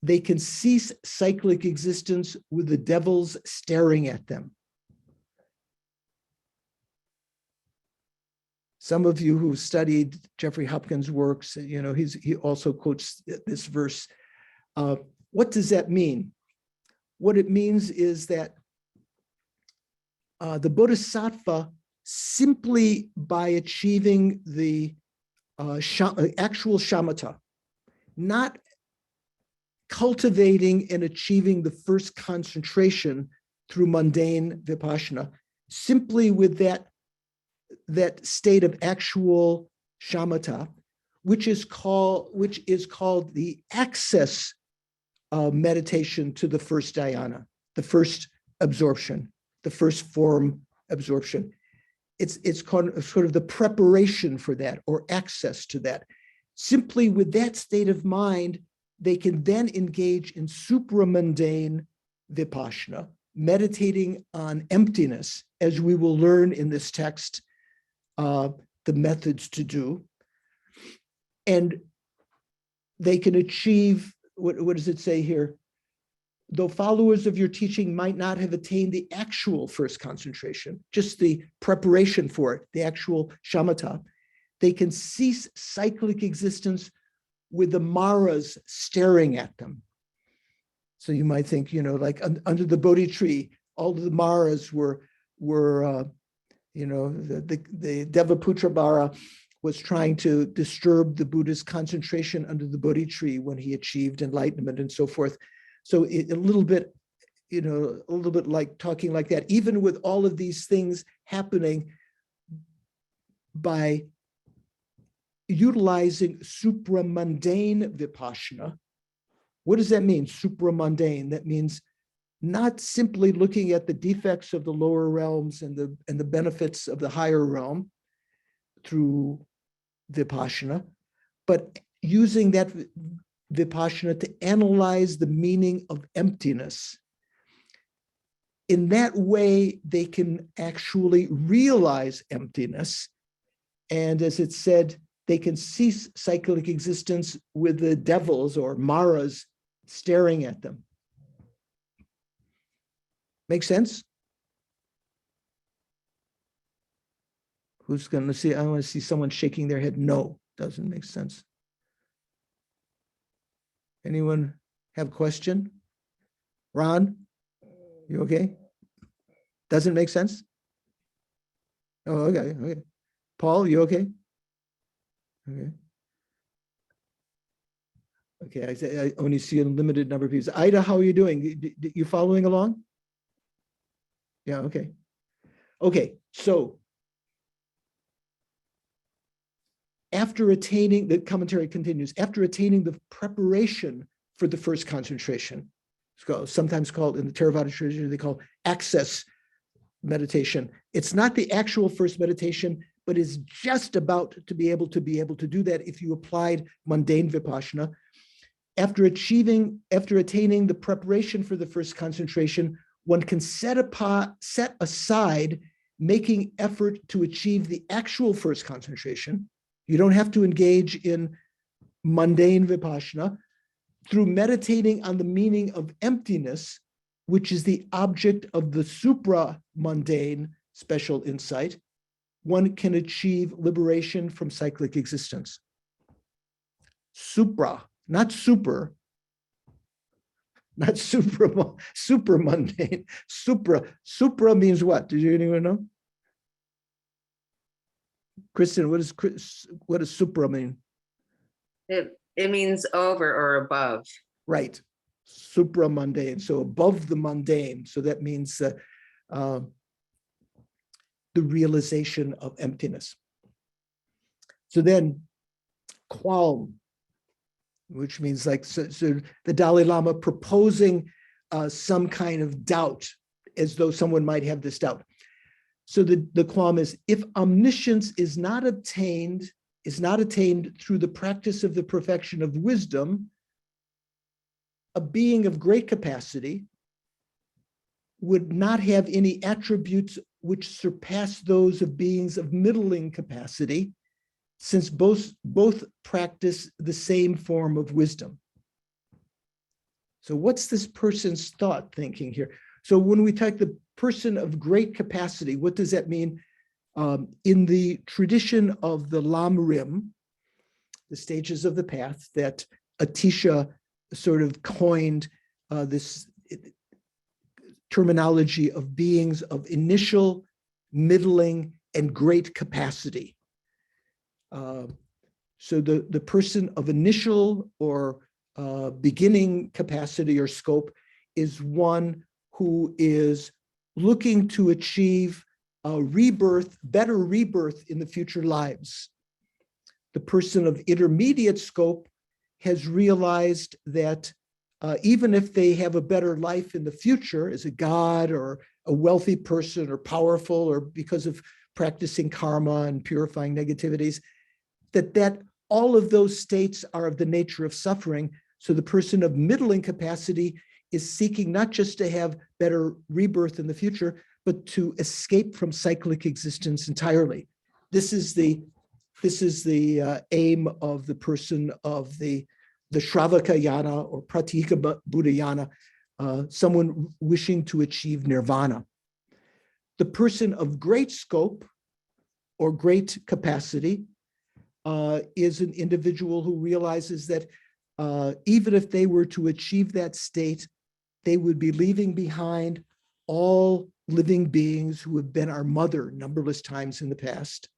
they can cease cyclic existence with the devils staring at them. Some of you who studied Jeffrey Hopkins' works, he also quotes this verse. What does that mean? What it means is that the Bodhisattva, simply by achieving the actual shamatha, not cultivating and achieving the first concentration through mundane vipassana, simply with that state of actual shamatha, which is called the access meditation to the first dhyana, the first absorption, the first form absorption. It's called sort of the preparation for that, or access to that. Simply with that state of mind, they can then engage in supramundane vipassana, meditating on emptiness, as we will learn in this text, the methods to do. And they can achieve, what does it say here? Though followers of your teaching might not have attained the actual first concentration, just the preparation for it, the actual shamatha, they can cease cyclic existence with the maras staring at them. So you might think, like under the Bodhi tree, all of the maras were the Devaputra Mara was trying to disturb the Buddha's concentration under the Bodhi tree when he achieved enlightenment and so forth. So a little bit like talking like that, even with all of these things happening, by utilizing supramundane vipassana. What does that mean, supramundane? That means not simply looking at the defects of the lower realms and the benefits of the higher realm through vipassana, but using that vipassana to analyze the meaning of emptiness. In that way, they can actually realize emptiness. And as it said, they can cease cyclic existence with the devils or maras staring at them. Make sense? Who's going to see? I want to see someone shaking their head. No, doesn't make sense. Anyone have a question? Ron, you okay? Doesn't make sense? Oh, okay. Paul, you okay? Okay, I only see a limited number of people. Ida, how are you doing? You following along? Yeah, okay. Okay, so after attaining, the commentary continues, after attaining the preparation for the first concentration, sometimes called in the Theravada tradition, they call access meditation. It's not the actual first meditation, but is just about to be able to do that if you applied mundane vipassana. After attaining the preparation for the first concentration, one can set aside making effort to achieve the actual first concentration. You don't have to engage in mundane vipassana. Through meditating on the meaning of emptiness, which is the object of the supramundane special insight, one can achieve liberation from cyclic existence. Supra, not super, not super mundane. Supra means what? Did you anyone know? Kristen, what does supra mean? It means over or above. Right, supramundane. So above the mundane. So that means the realization of emptiness. So then, qualm, which means like so the Dalai Lama proposing some kind of doubt, as though someone might have this doubt. So the qualm is, if omniscience is not attained through the practice of the perfection of wisdom, a being of great capacity would not have any attributes which surpass those of beings of middling capacity, since both practice the same form of wisdom. So what's this person's thought thinking here? So when we take the person of great capacity, what does that mean? In the tradition of the Lam Rim, the stages of the path that Atisha sort of coined, this terminology of beings of initial, middling, and great capacity. So the person of initial or beginning capacity or scope is one who is looking to achieve a rebirth, better rebirth in the future lives. The person of intermediate scope has realized that even if they have a better life in the future as a god or a wealthy person or powerful or because of practicing karma and purifying negativities, that all of those states are of the nature of suffering. So the person of middling capacity is seeking not just to have better rebirth in the future, but to escape from cyclic existence entirely. This is the aim of the person of the Shravaka Yana or Pratika Buddha Yana, someone wishing to achieve nirvana. The person of great scope or great capacity is an individual who realizes that even if they were to achieve that state, they would be leaving behind all living beings who have been our mother numberless times in the past.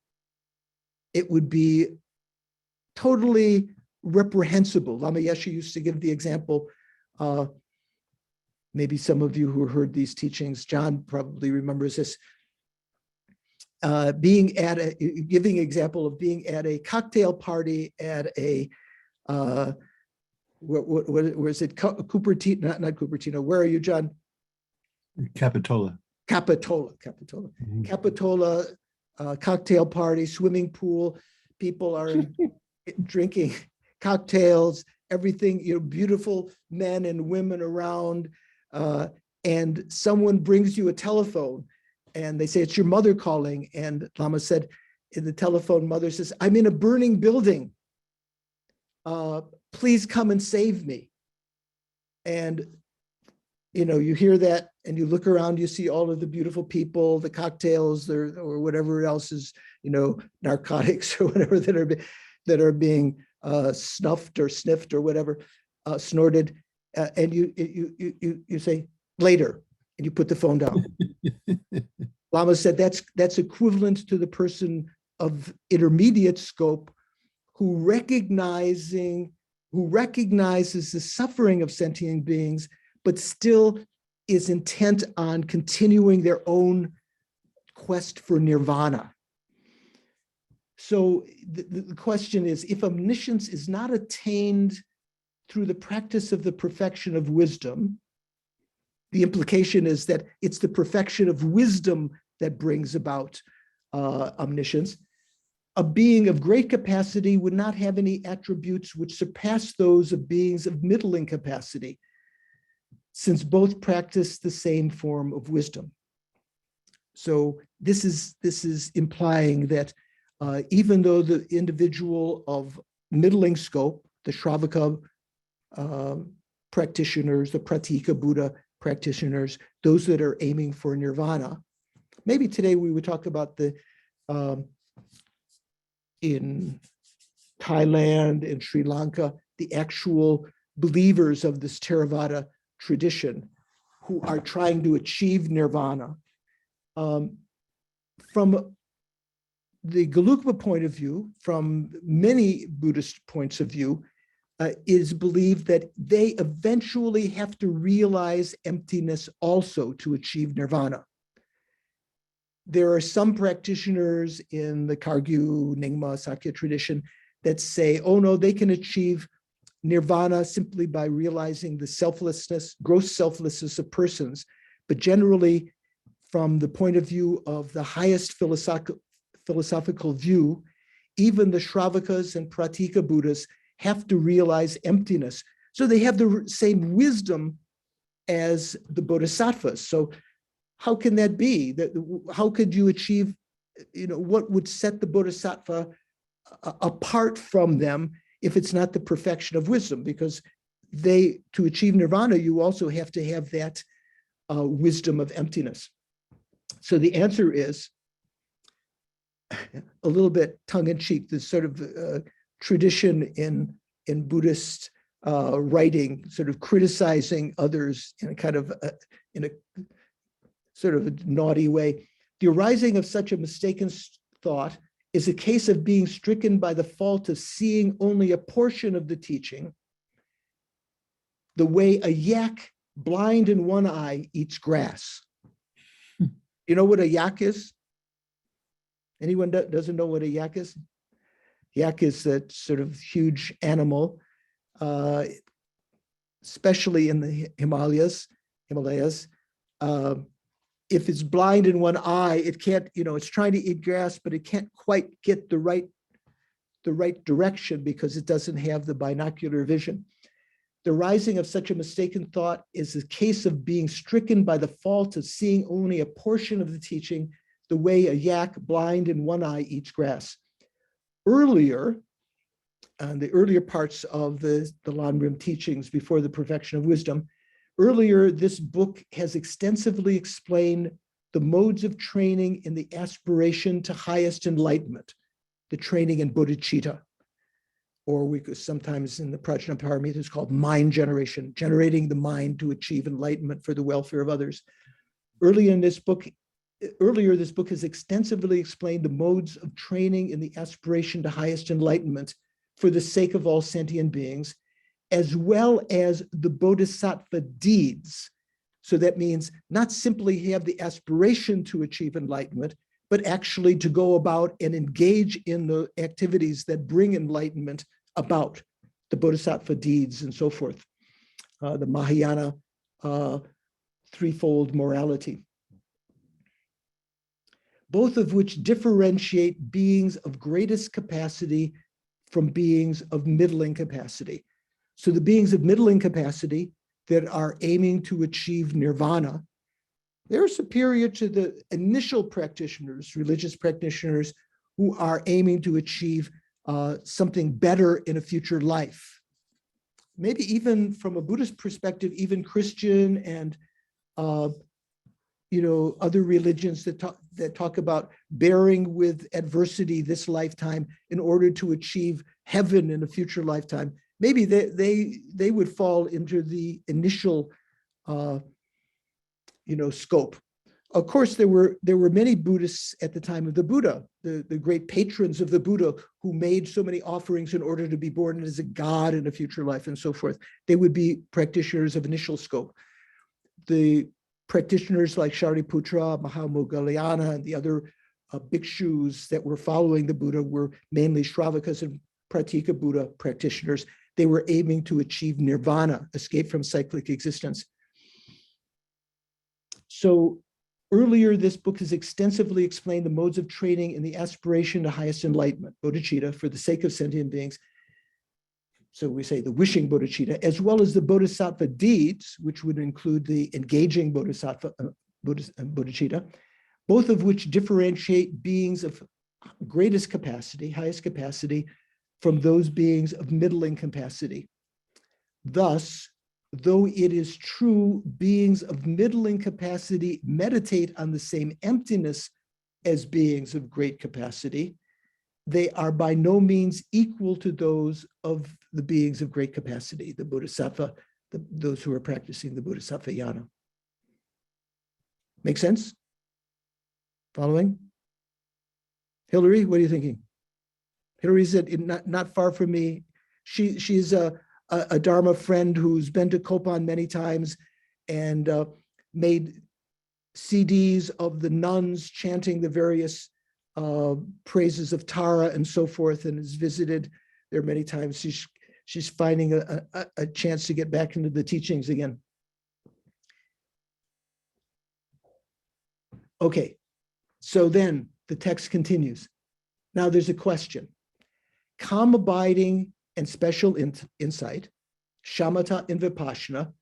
It would be totally reprehensible. Lama Yeshe used to give the example, maybe some of you who heard these teachings, John probably remembers this, giving example of being at a cocktail party at a, where is it, Cupertino, not Cupertino, where are you, John? Capitola. Capitola. Mhm. Capitola, cocktail party, swimming pool, people are drinking cocktails, everything, beautiful men and women around, and someone brings you a telephone and they say, it's your mother calling. And Lama said in the telephone, mother says, I'm in a burning building. Please come and save me. And you hear that and you look around, you see all of the beautiful people, the cocktails or whatever else is, narcotics or whatever that are being snuffed or sniffed or whatever, snorted. And you say, later, and you put the phone down. Lama said that's equivalent to the person of intermediate scope who recognizes the suffering of sentient beings, but still is intent on continuing their own quest for nirvana. So the question is, if omniscience is not attained through the practice of the perfection of wisdom, the implication is that it's the perfection of wisdom that brings about omniscience. A being of great capacity would not have any attributes which surpass those of beings of middling capacity, since both practice the same form of wisdom. So this is implying that even though the individual of middling scope, the Shravaka practitioners, the Pratika Buddha practitioners, those that are aiming for nirvana, maybe today we would talk about the in Thailand and Sri Lanka, the actual believers of this Theravada tradition who are trying to achieve nirvana. From the Gelugpa point of view, from many Buddhist points of view, it is believed that they eventually have to realize emptiness also to achieve nirvana. There are some practitioners in the Kagyu, Nyingma, Sakya tradition that say, oh no, they can achieve nirvana simply by realizing the selflessness, gross selflessness of persons. But generally, from the point of view of the highest philosophical view, even the Shravakas and Pratika Buddhas have to realize emptiness. So they have the same wisdom as the Bodhisattvas. So how can that be? How could you achieve, what would set the Bodhisattva apart from them if it's not the perfection of wisdom? Because to achieve nirvana, you also have to have that wisdom of emptiness. So the answer is a little bit tongue-in-cheek, this sort of tradition in Buddhist writing, sort of criticizing others in a kind of in a sort of a naughty way. The arising of such a mistaken thought is a case of being stricken by the fault of seeing only a portion of the teaching, the way a yak blind in one eye eats grass. You know what a yak is? Anyone that doesn't know what a yak is? Yak is that sort of huge animal, especially in the Himalayas. If it's blind in one eye, it can't, it's trying to eat grass, but it can't quite get the right direction because it doesn't have the binocular vision. The rising of such a mistaken thought is a case of being stricken by the fault of seeing only a portion of the teaching, the way a yak blind in one eye eats grass. Earlier, the earlier parts of the Lanrim teachings before the perfection of wisdom, earlier this book has extensively explained the modes of training in the aspiration to highest enlightenment, the training in bodhicitta, or we could sometimes in the Prajnaparamita it's called mind generation, generating the mind to achieve enlightenment for the welfare of others. Earlier this book has extensively explained the modes of training in the aspiration to highest enlightenment for the sake of all sentient beings, as well as the bodhisattva deeds. So that means not simply have the aspiration to achieve enlightenment, but actually to go about and engage in the activities that bring enlightenment about, the bodhisattva deeds and so forth, the Mahayana threefold morality, both of which differentiate beings of greatest capacity from beings of middling capacity. So the beings of middling capacity that are aiming to achieve nirvana, they're superior to the initial practitioners, religious practitioners, who are aiming to achieve something better in a future life. Maybe even from a Buddhist perspective, even Christian and other religions that talk about bearing with adversity this lifetime in order to achieve heaven in a future lifetime. Maybe they would fall into the initial scope. Of course, there were many Buddhists at the time of the Buddha, the great patrons of the Buddha, who made so many offerings in order to be born as a god in a future life and so forth. They would be practitioners of initial scope. The practitioners like Shariputra, Mahamoggallana, and the other bhikshus that were following the Buddha were mainly Shravakas and Pratika Buddha practitioners. They were aiming to achieve nirvana, escape from cyclic existence. So earlier, this book has extensively explained the modes of training in the aspiration to highest enlightenment, bodhicitta, for the sake of sentient beings. So we say the wishing bodhicitta, as well as the bodhisattva deeds, which would include the engaging bodhisattva, bodhicitta, both of which differentiate beings of greatest capacity, highest capacity, from those beings of middling capacity. Thus, though it is true beings of middling capacity meditate on the same emptiness as beings of great capacity, they are by no means equal to those of the beings of great capacity, the bodhisattva, those who are practicing the bodhisattva yana. Make sense? Following? Hillary, what are you thinking? Hillary's not far from me. She's a Dharma friend who's been to Kopan many times and made CDs of the nuns chanting the various praises of Tara and so forth, and has visited there many times. She's finding a chance to get back into the teachings again. Okay, so then the text continues. Now there's a question. Calm abiding and special insight, Shamatha and Vipassana,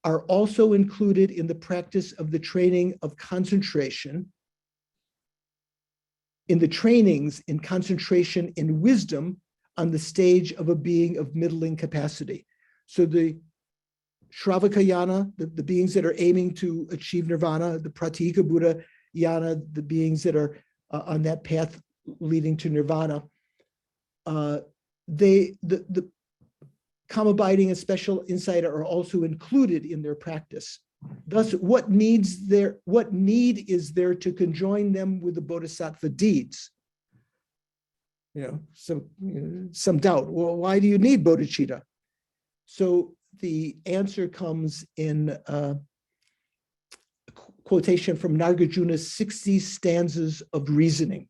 are also included in the practice of the training of concentration, in the trainings in concentration in wisdom on the stage of a being of middling capacity. So the Shravaka yana, the beings that are aiming to achieve nirvana, the Pratika Buddha yana, the beings that are on that path leading to nirvana, the calm abiding and special insight are also included in their practice. Thus, what need is there to conjoin them with the bodhisattva deeds? Some doubt. Well, why do you need bodhicitta? So the answer comes in a quotation from Nagarjuna's 60 stanzas of reasoning.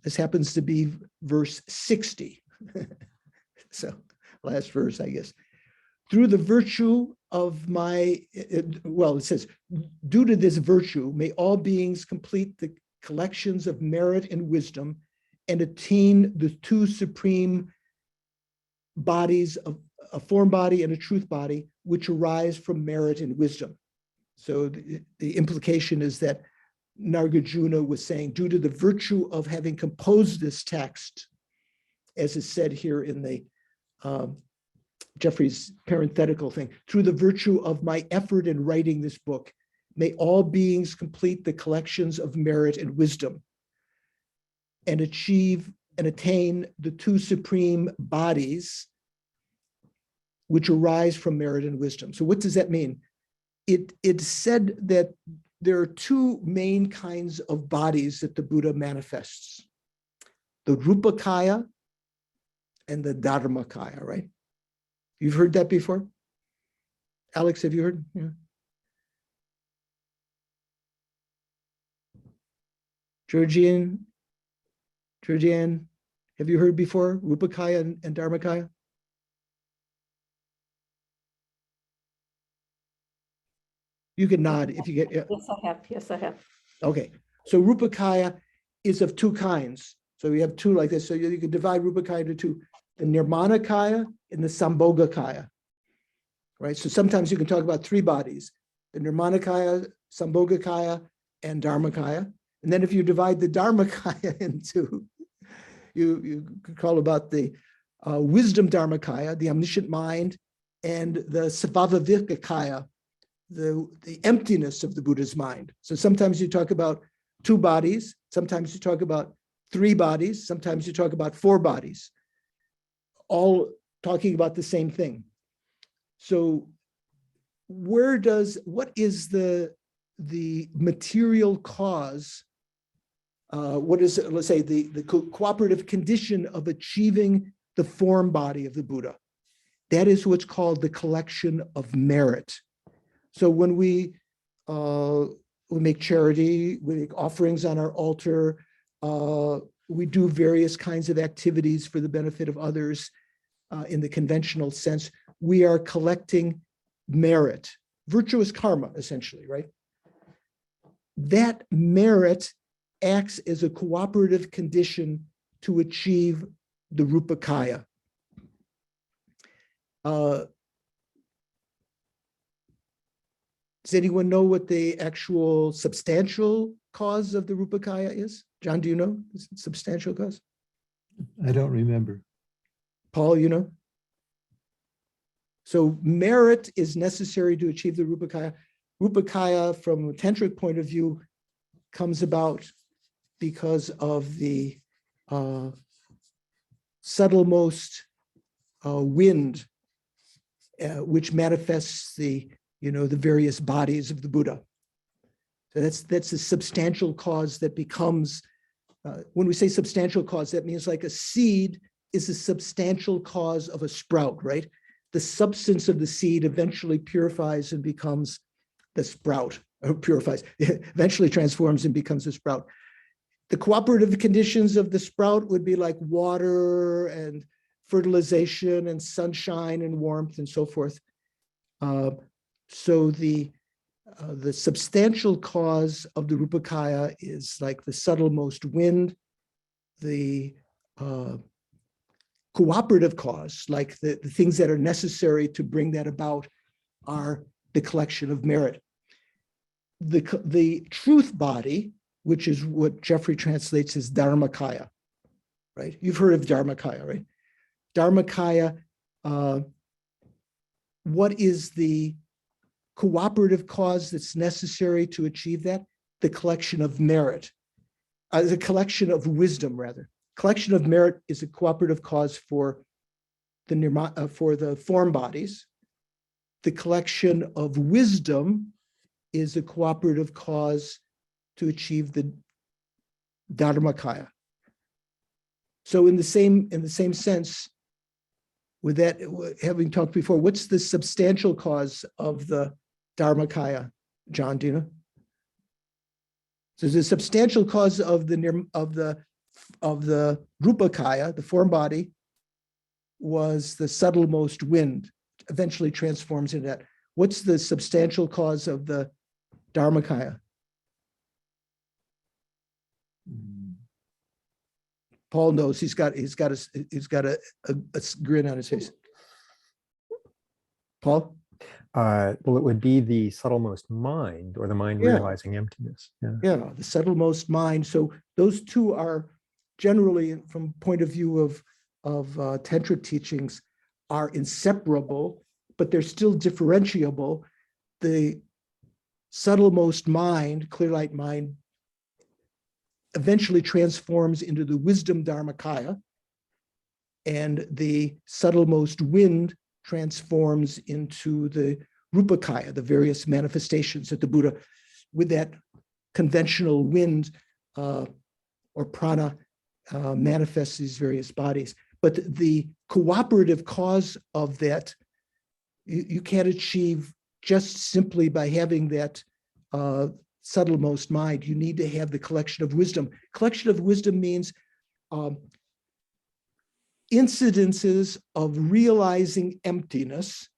This happens to be verse 60. So last verse, I guess. Through the virtue of it says, due to this virtue, may all beings complete the collections of merit and wisdom and attain the two supreme bodies of a form body and a truth body, which arise from merit and wisdom. So the implication is that Nagarjuna was saying, due to the virtue of having composed this text, as is said here in the Jeffrey's parenthetical thing, through the virtue of my effort in writing this book, may all beings complete the collections of merit and wisdom and achieve and attain the two supreme bodies which arise from merit and wisdom. So what does that mean? It said that there are two main kinds of bodies that the Buddha manifests: the Rupakaya and the Dharmakaya, right? You've heard that before? Alex, have you heard? Yeah. Georgian, have you heard before? Rupakaya and Dharmakaya? You can nod if you get. Yeah. Yes, I have. Yes, I have. Okay, so Rupakaya is of two kinds. So we have two like this. So you can divide Rupakaya into two: the Nirmanakaya and the Sambhogakaya. Right. So sometimes you can talk about three bodies: the Nirmanakaya, Sambhogakaya, and Dharmakaya. And then if you divide the Dharmakaya into, you could call about the wisdom Dharmakaya, the omniscient mind, and the Svabhavikakaya, the emptiness of the Buddha's mind. So sometimes you talk about two bodies, sometimes you talk about three bodies, sometimes you talk about four bodies, all talking about the same thing. So what is the material cause? What is, let's say, the cooperative condition of achieving the form body of the Buddha? That is what's called the collection of merit. So when we make charity, we make offerings on our altar, we do various kinds of activities for the benefit of others in the conventional sense. We are collecting merit, virtuous karma, essentially, right? That merit acts as a cooperative condition to achieve the Rupakaya. Does anyone know what the actual substantial cause of the Rupakaya is? John, do you know the substantial cause? I don't remember. Paul, you know? So merit is necessary to achieve the Rupakaya. Rupakaya, from a tantric point of view, comes about because of the subtlemost wind, which manifests the various bodies of the Buddha. So that's a substantial cause that becomes, when we say substantial cause, that means like a seed is a substantial cause of a sprout, right? The substance of the seed eventually purifies and becomes the sprout, or purifies, eventually transforms and becomes a sprout. The cooperative conditions of the sprout would be like water and fertilization and sunshine and warmth and so forth. So the The substantial cause of the Rupakaya is like the subtlemost wind. The cooperative cause, like the things that are necessary to bring that about, are the collection of merit. The truth body, which is what Jeffrey translates as Dharmakaya, right? You've heard of Dharmakaya, right? Dharmakaya, what is the cooperative cause that's necessary to achieve that? The collection of merit, the collection of wisdom, rather. Collection of merit is a cooperative cause for the form bodies. The collection of wisdom is a cooperative cause to achieve the Dharmakaya. So in the same sense, with that, having talked before, what's the substantial cause of the Dharmakaya, John, do you know? So the substantial cause of the Rupakaya, the form body, was the subtlemost wind, eventually transforms into that. What's the substantial cause of the Dharmakaya? Paul knows. He's got a grin on his face. Paul? Well, it would be the subtlemost mind, or the mind realizing emptiness. Yeah, the subtlemost mind. So those two are generally, from point of view of tantric teachings, are inseparable, but they're still differentiable. The subtlemost mind, clear light mind, eventually transforms into the wisdom Dharmakaya, and the subtlemost wind transforms into the Rupakaya, the various manifestations that the Buddha, with that conventional wind or prana, manifests these various bodies. But the cooperative cause of that, you can't achieve just simply by having that subtlemost mind. You need to have the collection of wisdom. Collection of wisdom means incidences of realizing emptiness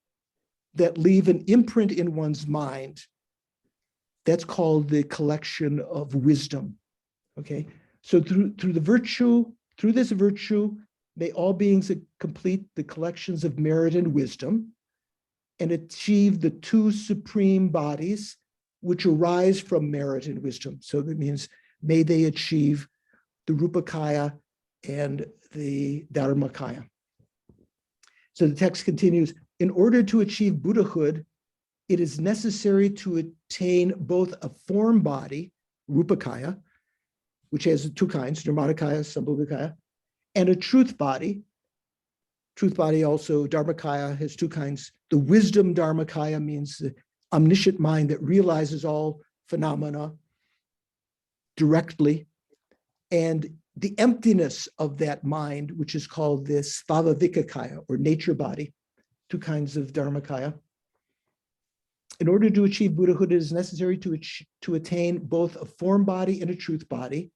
that leave an imprint in one's mind. That's called the collection of wisdom. Okay, so through this virtue, may all beings complete the collections of merit and wisdom, and achieve the two supreme bodies which arise from merit and wisdom. So that means, may they achieve the Rupakaya and the Dharmakaya. So the text continues, in order to achieve Buddhahood, it is necessary to attain both a form body, Rupakaya, which has two kinds, Nirmanakaya, Sambhogakaya, and a truth body. Truth body also, Dharmakaya, has two kinds. The wisdom Dharmakaya means the omniscient mind that realizes all phenomena directly, and the emptiness of that mind, which is called this Svabhavikakaya, or nature body, two kinds of Dharmakaya. In order to achieve Buddhahood, it is necessary to attain both a form body and a truth body.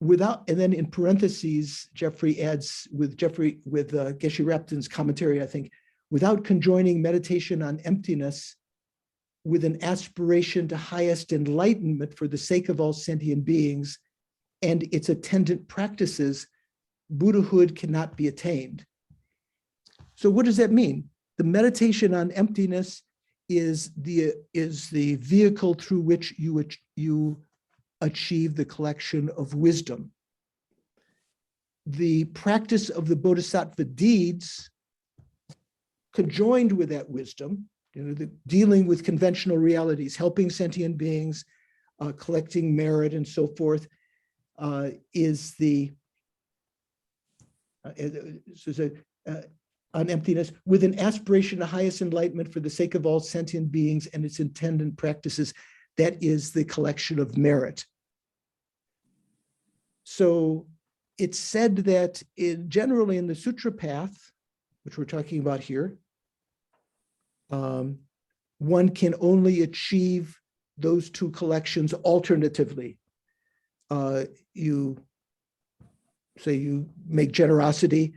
Without, and then in parentheses, Jeffrey adds with Geshe Repton's commentary, I think, without conjoining meditation on emptiness with an aspiration to highest enlightenment for the sake of all sentient beings and its attendant practices, Buddhahood cannot be attained. So what does that mean? The meditation on emptiness is the vehicle through which you achieve the collection of wisdom. The practice of the bodhisattva deeds, conjoined with that wisdom, dealing with conventional realities, helping sentient beings, collecting merit and so forth, is the on emptiness, with an aspiration to highest enlightenment for the sake of all sentient beings and its attendant practices. That is the collection of merit. So it's said that generally in the sutra path, which we're talking about here, one can only achieve those two collections alternatively. You make generosity,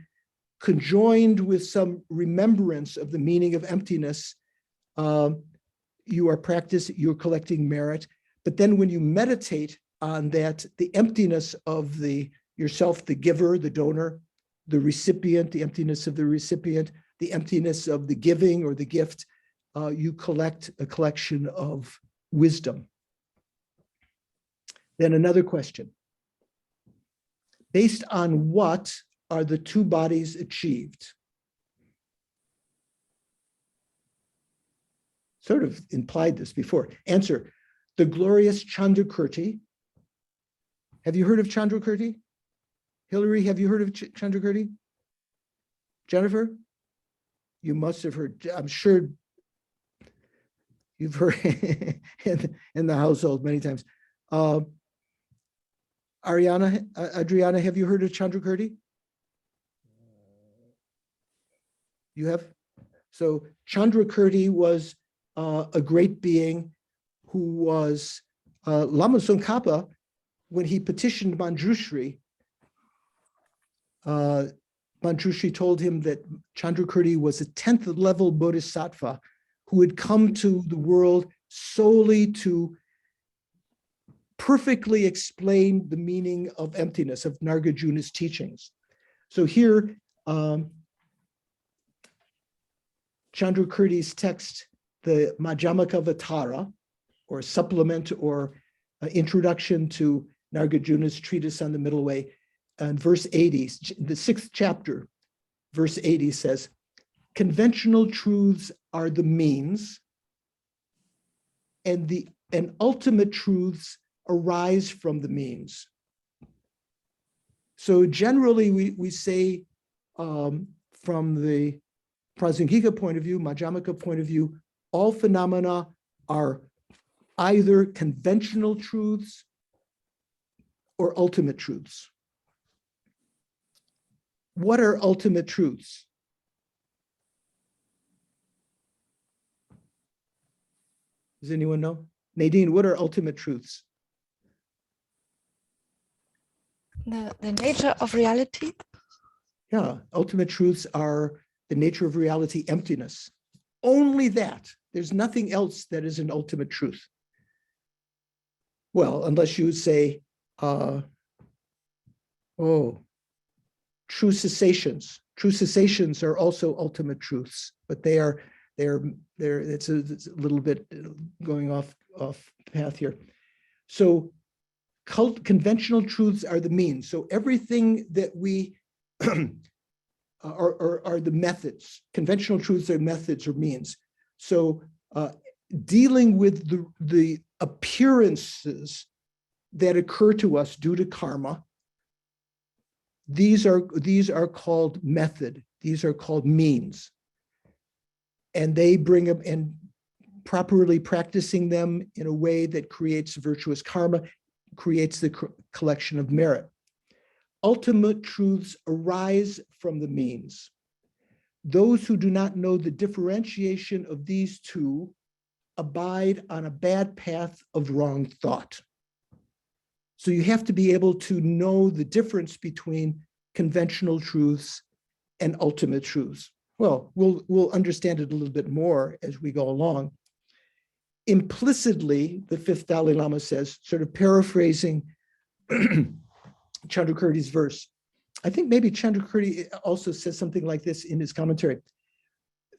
conjoined with some remembrance of the meaning of emptiness, you're collecting merit. But then when you meditate on that, the emptiness of yourself, the giver, the donor, the recipient, the emptiness of the recipient, the emptiness of the giving or the gift, you collect a collection of wisdom. Then another question. Based on what are the two bodies achieved? Sort of implied this before. Answer, the glorious Chandrakirti. Have you heard of Chandrakirti? Hillary, have you heard of Chandrakirti? Jennifer? You must have heard, I'm sure you've heard in the household many times. Adriana, have you heard of Chandrakirti? You have? So Chandrakirti was a great being who was Lama Tsongkhapa. When he petitioned Manjushri, Manjushri told him that Chandrakirti was a 10th level bodhisattva who had come to the world solely to perfectly explain the meaning of emptiness, of Nagarjuna's teachings. So here, Chandrakirti's text, the Madhyamaka Vatara, or supplement or introduction to Nagarjuna's treatise on the middle way, and verse 80, the 6th chapter, verse 80 says, conventional truths are the means, and ultimate truths arise from the means. So generally we say from the Prasangika point of view, Madhyamaka point of view, all phenomena are either conventional truths or ultimate truths. What are ultimate truths? Does anyone know? Nadine, what are ultimate truths? The nature of reality. Yeah, ultimate truths are the nature of reality, emptiness. Only that. There's nothing else that is an ultimate truth. Well, unless you say, true cessations. True cessations are also ultimate truths, but it's a little bit going off path here. So conventional truths are the means. So everything that we are the methods. Conventional truths are methods or means. So dealing with the appearances that occur to us due to karma, these are called method. These are called means. And they bring up, and properly practicing them in a way that creates virtuous karma, creates the collection of merit. Ultimate truths arise from the means. Those who do not know the differentiation of these two abide on a bad path of wrong thought. So you have to be able to know the difference between conventional truths and ultimate truths. Well, we'll understand it a little bit more as we go along. Implicitly, the fifth Dalai Lama says, sort of paraphrasing Chandrakirti's verse. I think maybe Chandrakirti also says something like this in his commentary.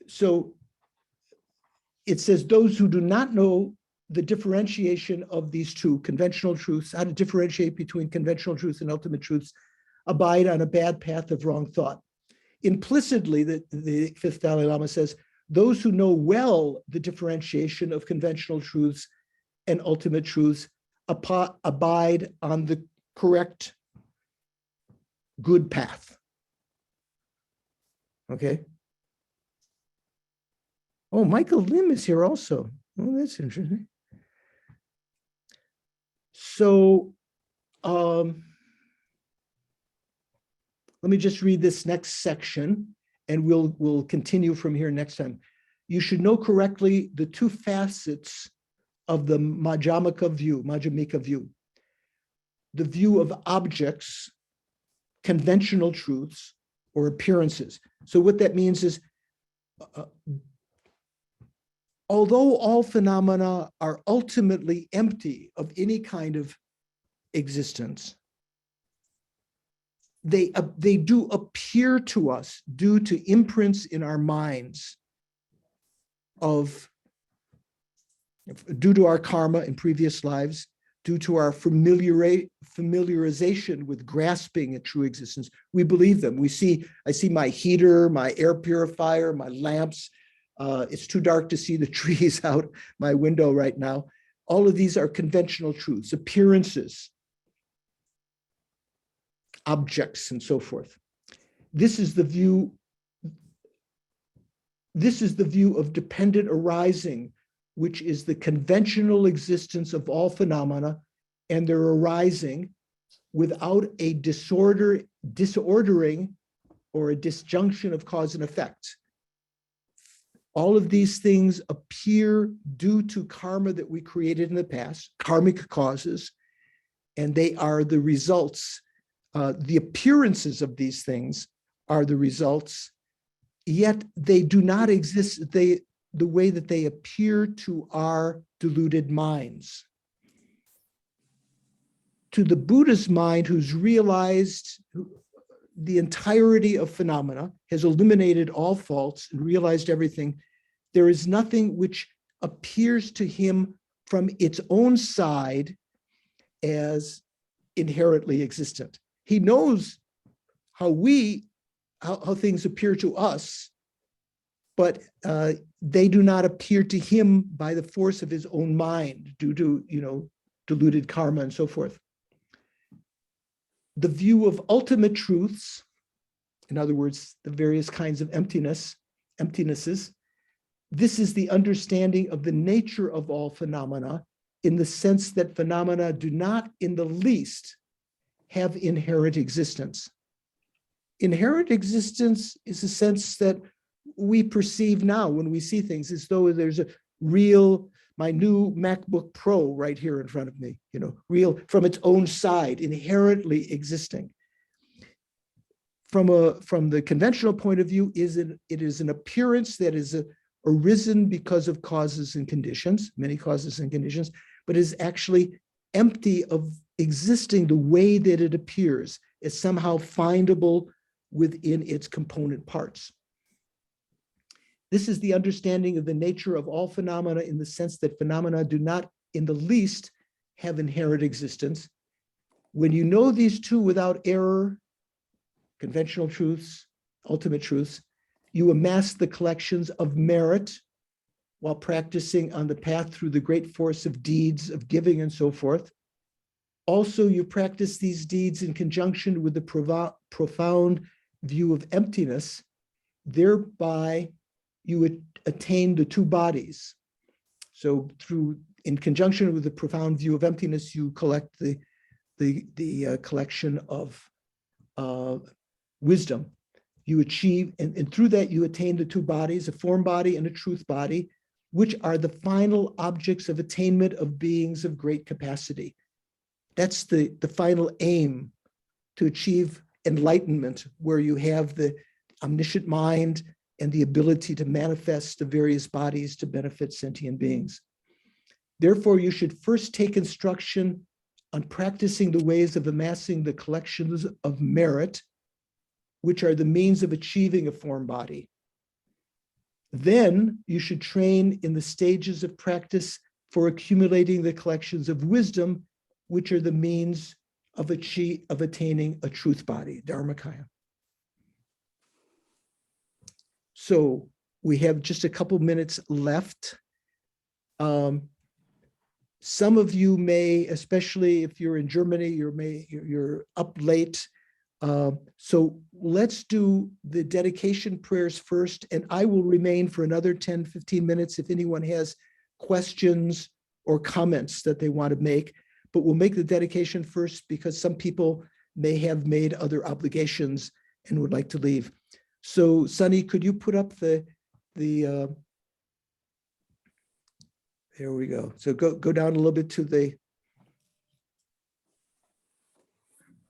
So it says, those who do not know the differentiation of these two conventional truths, how to differentiate between conventional truths and ultimate truths, abide on a bad path of wrong thought. Implicitly, the fifth Dalai Lama says, those who know well the differentiation of conventional truths and ultimate truths abide on the correct, good path. Okay. Oh, Michael Lim is here also. Oh, that's interesting. So let me just read this next section, and we'll continue from here next time. You should know correctly the two facets of the Madhyamaka view. The view of objects, conventional truths, or appearances. So what that means is although all phenomena are ultimately empty of any kind of existence, they do appear to us due to imprints in our minds due to our karma in previous lives, due to our familiarization with grasping at true existence. We believe them. I see my heater, my air purifier, my lamps. It's too dark to see the trees out my window right now. All of these are conventional truths, appearances, objects, and so forth. This is the view of dependent arising, which is the conventional existence of all phenomena, and they're arising without a disordering or a disjunction of cause and effect. All of these things appear due to karma that we created in the past, karmic causes, and they are the results. The appearances of these things are the results, yet they do not exist the way that they appear to our deluded minds. To the Buddhist mind, who's realized the entirety of phenomena, has eliminated all faults and realized everything, there is nothing which appears to him from its own side as inherently existent. He knows how things appear to us, but they do not appear to him by the force of his own mind due to, deluded karma and so forth. The view of ultimate truths, in other words, the various kinds of emptinesses, this is the understanding of the nature of all phenomena in the sense that phenomena do not in the least have inherent existence. Inherent existence is a sense that we perceive now when we see things, as though there's my new MacBook Pro right here in front of me, real from its own side, inherently existing. From the conventional point of view, it is an appearance that is arisen because of causes and conditions, many causes and conditions, but is actually empty of existing the way that it appears, is somehow findable within its component parts. This is the understanding of the nature of all phenomena in the sense that phenomena do not in the least have inherent existence. When you know these two without error, conventional truths, ultimate truths, you amass the collections of merit while practicing on the path through the great force of deeds, of giving, and so forth. Also, you practice these deeds in conjunction with the profound view of emptiness, thereby you attain the two bodies. So in conjunction with the profound view of emptiness, you collect the collection of wisdom. You achieve, and through that you attain the two bodies, a form body and a truth body, which are the final objects of attainment of beings of great capacity. That's the final aim, to achieve enlightenment, where you have the omniscient mind and the ability to manifest the various bodies to benefit sentient beings. Therefore, you should first take instruction on practicing the ways of amassing the collections of merit, which are the means of achieving a form body. Then you should train in the stages of practice for accumulating the collections of wisdom, which are the means of attaining a truth body, Dharmakaya. So we have just a couple minutes left. Some of you may, especially if you're in Germany, you're up late. So let's do the dedication prayers first, and I will remain for another 10, 15 minutes if anyone has questions or comments that they want to make. But we'll make the dedication first because some people may have made other obligations and would like to leave. So Sunny, could you put up there we go. So go down a little bit to the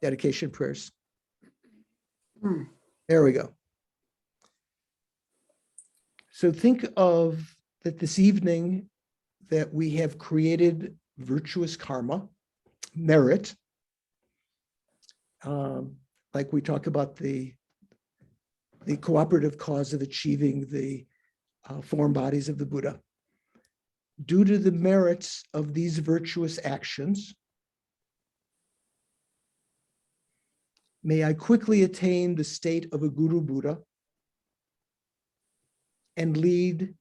dedication prayers. There we go. So think of that this evening that we have created virtuous karma, merit, like we talk about the cooperative cause of achieving the form bodies of the Buddha. Due to the merits of these virtuous actions, may I quickly attain the state of a Guru Buddha and lead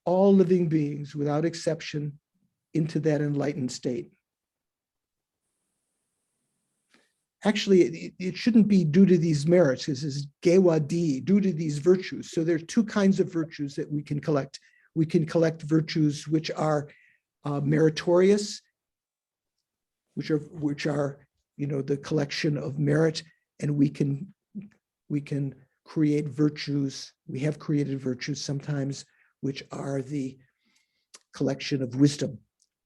all living beings without exception into that enlightened state. Actually, it shouldn't be due to these merits. This is gewa di, due to these virtues. So there are two kinds of virtues that we can collect. We can collect virtues which are meritorious, which are the collection of merit, and we can create virtues. We have created virtues sometimes which are the collection of wisdom.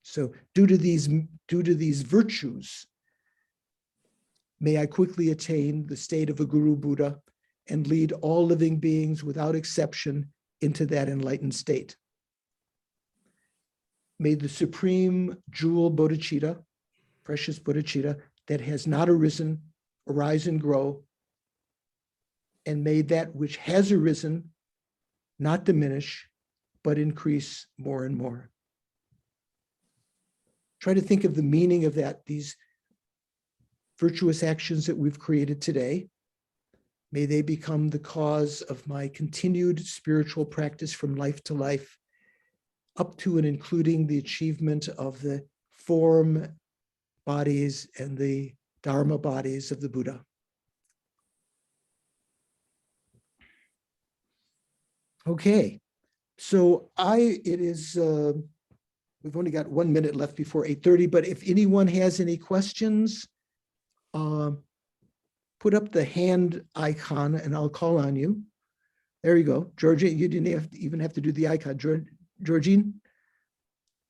So due to these virtues, may I quickly attain the state of a Guru Buddha and lead all living beings without exception into that enlightened state. May the supreme jewel bodhicitta, precious bodhicitta, that has not arisen, arise and grow, and may that which has arisen not diminish, but increase more and more. Try to think of the meaning of that, these virtuous actions that we've created today. May they become the cause of my continued spiritual practice from life to life, up to and including the achievement of the form bodies and the Dharma bodies of the Buddha. Okay, so we've only got 1 minute left before 8:30, but if anyone has any questions, put up the hand icon and I'll call on you. There you go. Georgine, you didn't even have to do the icon. Georgine,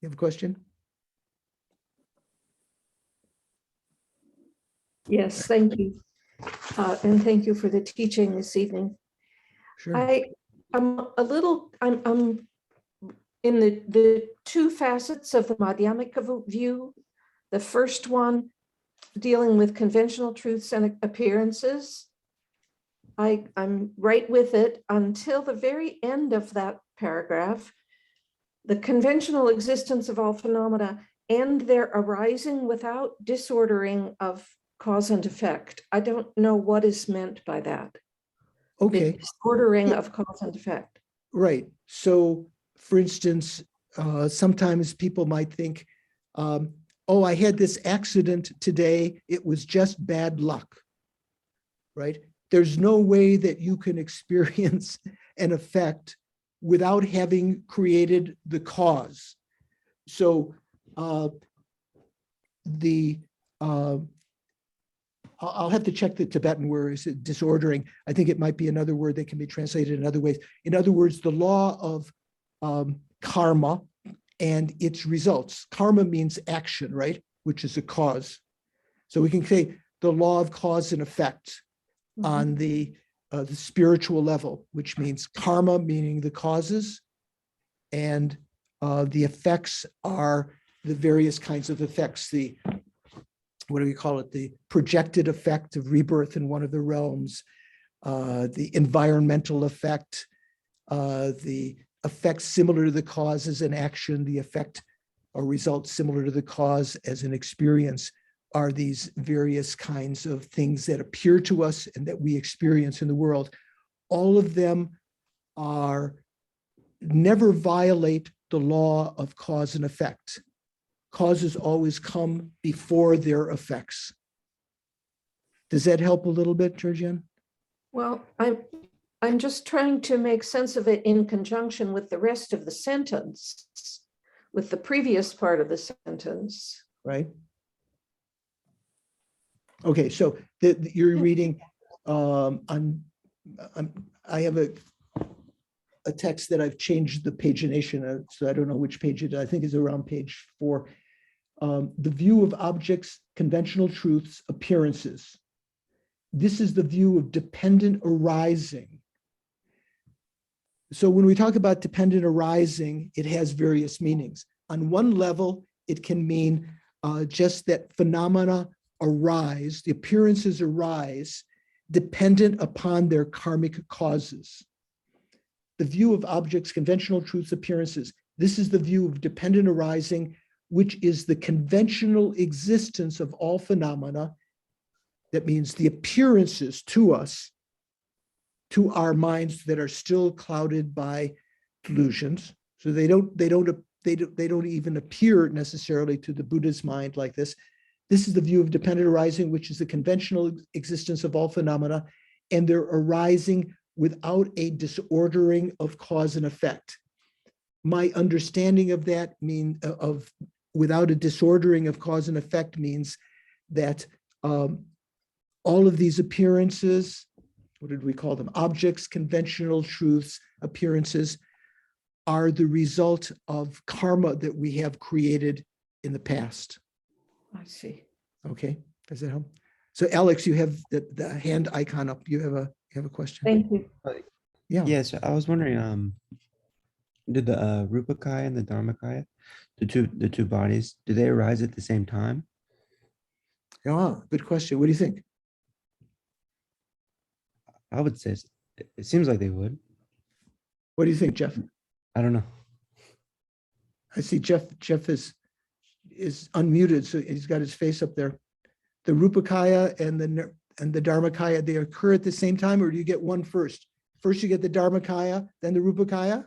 you have a question? Yes, thank you. And thank you for the teaching this evening. Sure. I'm in the two facets of the Madhyamaka view. The first one dealing with conventional truths and appearances. I'm right with it until the very end of that paragraph. The conventional existence of all phenomena and their arising without disordering of cause and effect. I don't know what is meant by that. Okay. The disordering of cause and effect. Right. So, for instance, sometimes people might think, oh, I had this accident today. It was just bad luck, right? There's no way that you can experience an effect without having created the cause. So I'll have to check the Tibetan word. Is it disordering? I think it might be another word that can be translated in other ways. In other words, the law of karma and its results. Karma means action, right? Which is a cause. So we can say the law of cause and effect on the spiritual level, which means karma meaning the causes, and the effects are the various kinds of effects. The what do we call it? The projected effect of rebirth in one of the realms, the environmental effect, the effects similar to the cause as an action, the effect or result similar to the cause as an experience, are these various kinds of things that appear to us and that we experience in the world. All of them never violate the law of cause and effect. Causes always come before their effects. Does that help a little bit, Georgianne? Well, I'm just trying to make sense of it in conjunction with the rest of the sentence, with the previous part of the sentence. Right. Okay, so you're reading. I have a text that I've changed the pagination, so I don't know which page it is. I think it's around page 4. The view of objects, conventional truths, appearances. This is the view of dependent arising. So when we talk about dependent arising, it has various meanings. On one level, it can mean just that phenomena arise, the appearances arise, dependent upon their karmic causes. The view of objects, conventional truths, appearances. This is the view of dependent arising, which is the conventional existence of all phenomena. That means the appearances to us, to our minds that are still clouded by delusions. So they don't even appear necessarily to the Buddha's mind like this. This is the view of dependent arising, which is the conventional existence of all phenomena, and they're arising without a disordering of cause and effect. My understanding of that without a disordering of cause and effect means that all of these appearances, what did we call them? Objects, conventional truths, appearances, are the result of karma that we have created in the past. I see. Okay, does that help? So Alex, you have the hand icon up. You have a question? Thank you. Yeah. Yes, I was wondering, did the Rupakaya and the Dharmakaya, the two bodies, do they arise at the same time? Yeah, good question. What do you think? I would say it seems like they would. What do you think, Jeff? I don't know. I see Jeff is unmuted, so he's got his face up there. The Rupakaya and the Dharmakaya, they occur at the same time, or do you get one first? First you get the Dharmakaya, then the Rupakaya?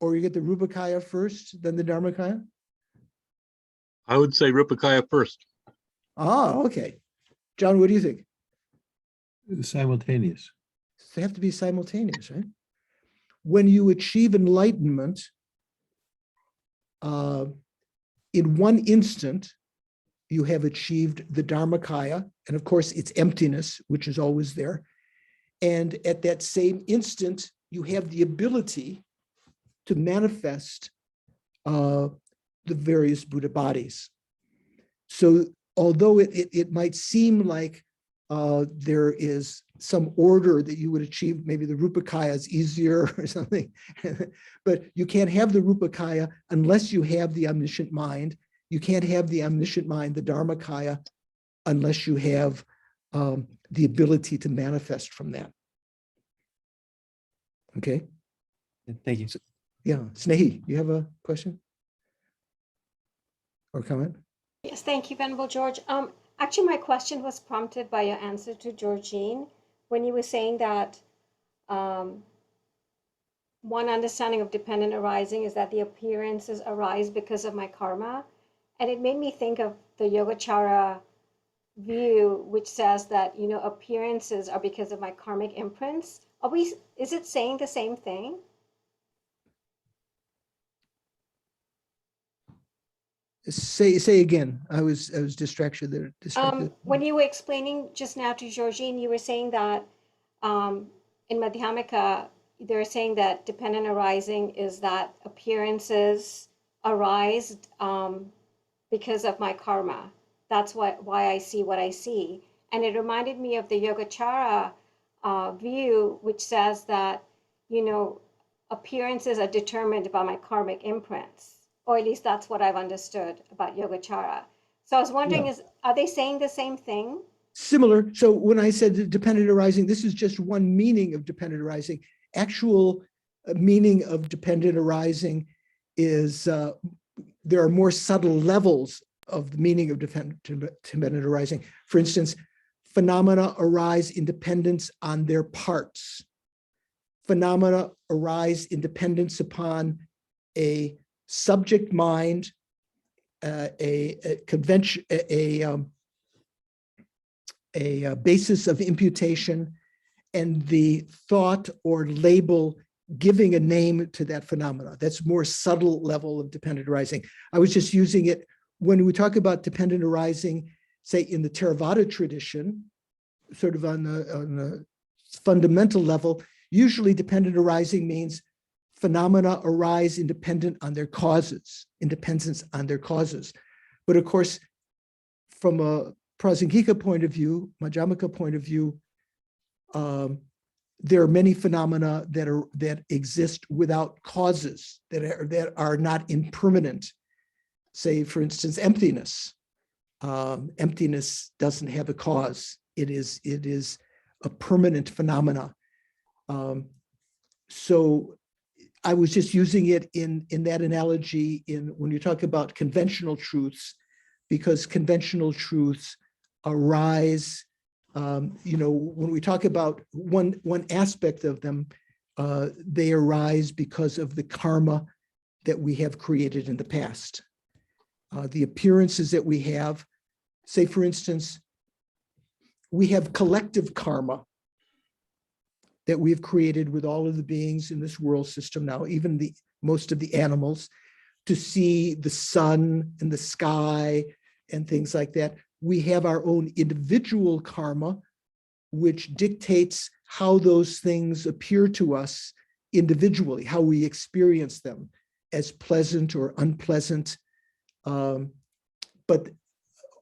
Or you get the Rupakaya first, then the Dharmakaya? I would say Rupakaya first. Ah, okay. John, what do you think? Simultaneous. They have to be simultaneous, right? When you achieve enlightenment, in one instant, you have achieved the Dharmakaya, and of course it's emptiness, which is always there. And at that same instant, you have the ability to manifest the various Buddha bodies. So although it might seem like there is some order that you would achieve, maybe the Rupakaya is easier or something, but you can't have the Rupakaya unless you have the omniscient mind. You can't have the omniscient mind, the Dharmakaya, unless you have the ability to manifest from that. Okay. Thank you. Yeah, Snehi, you have a question or comment? Yes, thank you, Venerable George. Actually, my question was prompted by your answer to Georgine when you were saying that one understanding of dependent arising is that the appearances arise because of my karma. And it made me think of the Yogacara view, which says that, appearances are because of my karmic imprints. Is it saying the same thing? Say again. I was distracted there. When you were explaining just now to Georgine, you were saying that in Madhyamaka, they're saying that dependent arising is that appearances arise because of my karma. That's why I see what I see. And it reminded me of the Yogacara view, which says that, appearances are determined by my karmic imprints. Or at least that's what I've understood about Yogacara. So I was wondering, are they saying the same thing? Similar. So when I said dependent arising, this is just one meaning of dependent arising. Actual meaning of dependent arising is there are more subtle levels of the meaning of dependent arising. For instance, phenomena arise in dependence on their parts. Phenomena arise in dependence upon a subject mind, a convention, a basis of imputation, and the thought or label giving a name to that phenomena. That's more subtle level of dependent arising. I was just using it when we talk about dependent arising, say in the Theravada tradition, sort of on the fundamental level. Usually dependent arising means phenomena arise independent on their causes, independence on their causes. But of course, from a Prasangika point of view, Madhyamaka point of view, there are many phenomena that exist without causes, that are not impermanent. Say, for instance, emptiness. Emptiness doesn't have a cause. It is a permanent phenomena. So I was just using it in that analogy when you talk about conventional truths, because conventional truths arise. When we talk about one aspect of them, they arise because of the karma that we have created in the past. The appearances that we have, say, for instance, we have collective karma that we've created with all of the beings in this world system now, even most of the animals, to see the sun and the sky and things like that. We have our own individual karma, which dictates how those things appear to us individually, how we experience them as pleasant or unpleasant. But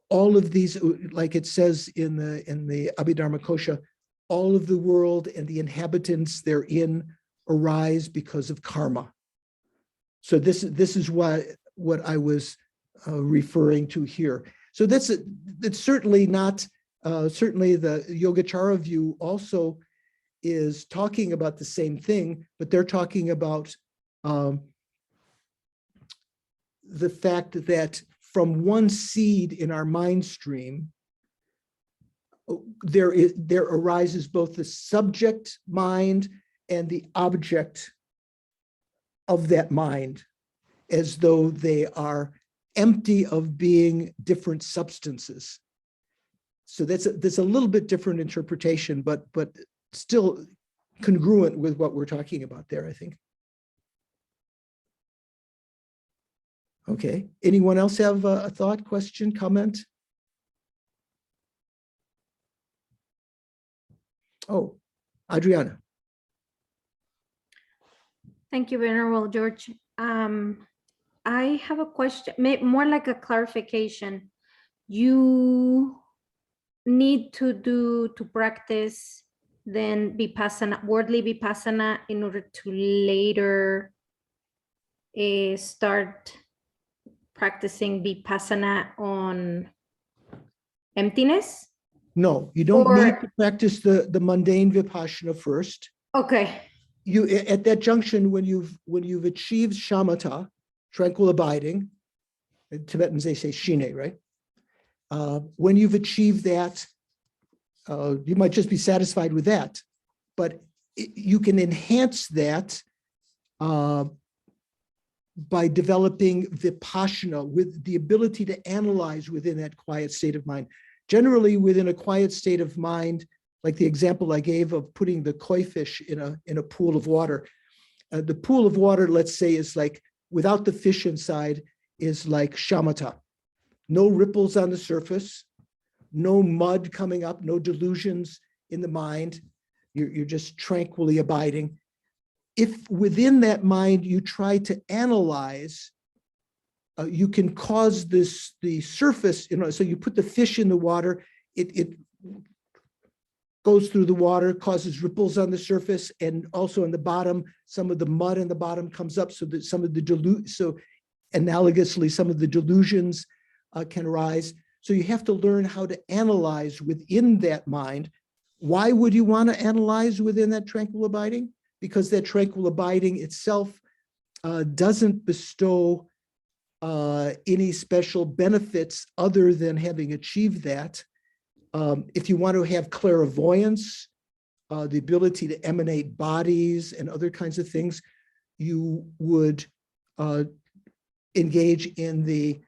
all of these, like it says in the Abhidharmakosha, all of the world and the inhabitants therein arise because of karma. So this is what I was referring to here. So it's certainly not, certainly the Yogacara view also is talking about the same thing, but they're talking about the fact that from one seed in our mind stream, there arises both the subject mind and the object of that mind, as though they are empty of being different substances. So that's a little bit different interpretation, but still congruent with what we're talking about there, I think. Okay, anyone else have a thought, question, comment? Oh, Adriana. Thank you, Venerable George. I have a question, more like a clarification. You need to practice then Vipassana, worldly Vipassana, in order to later start practicing Vipassana on emptiness? No, you don't need to practice the mundane Vipassana first. Okay. You at that junction, when you've achieved shamatha, tranquil abiding, in Tibetans they say shine, right? When you've achieved that, you might just be satisfied with that, but you can enhance that by developing Vipassana, with the ability to analyze within that quiet state of mind. Generally, within a quiet state of mind, like the example I gave of putting the koi fish in a pool of water. The pool of water, let's say, is like, without the fish inside, is like shamatha. No ripples on the surface, no mud coming up, no delusions in the mind. You're just tranquilly abiding. If within that mind you try to analyze, you can cause the surface, so you put the fish in the water, it goes through the water, causes ripples on the surface, and also on the bottom, some of the mud on the bottom comes up, so that some of the analogously, some of the delusions can arise. So you have to learn how to analyze within that mind. Why would you want to analyze within that tranquil abiding? Because that tranquil abiding itself doesn't bestow any special benefits other than having achieved that. If you want to have clairvoyance, the ability to emanate bodies and other kinds of things, you would engage in the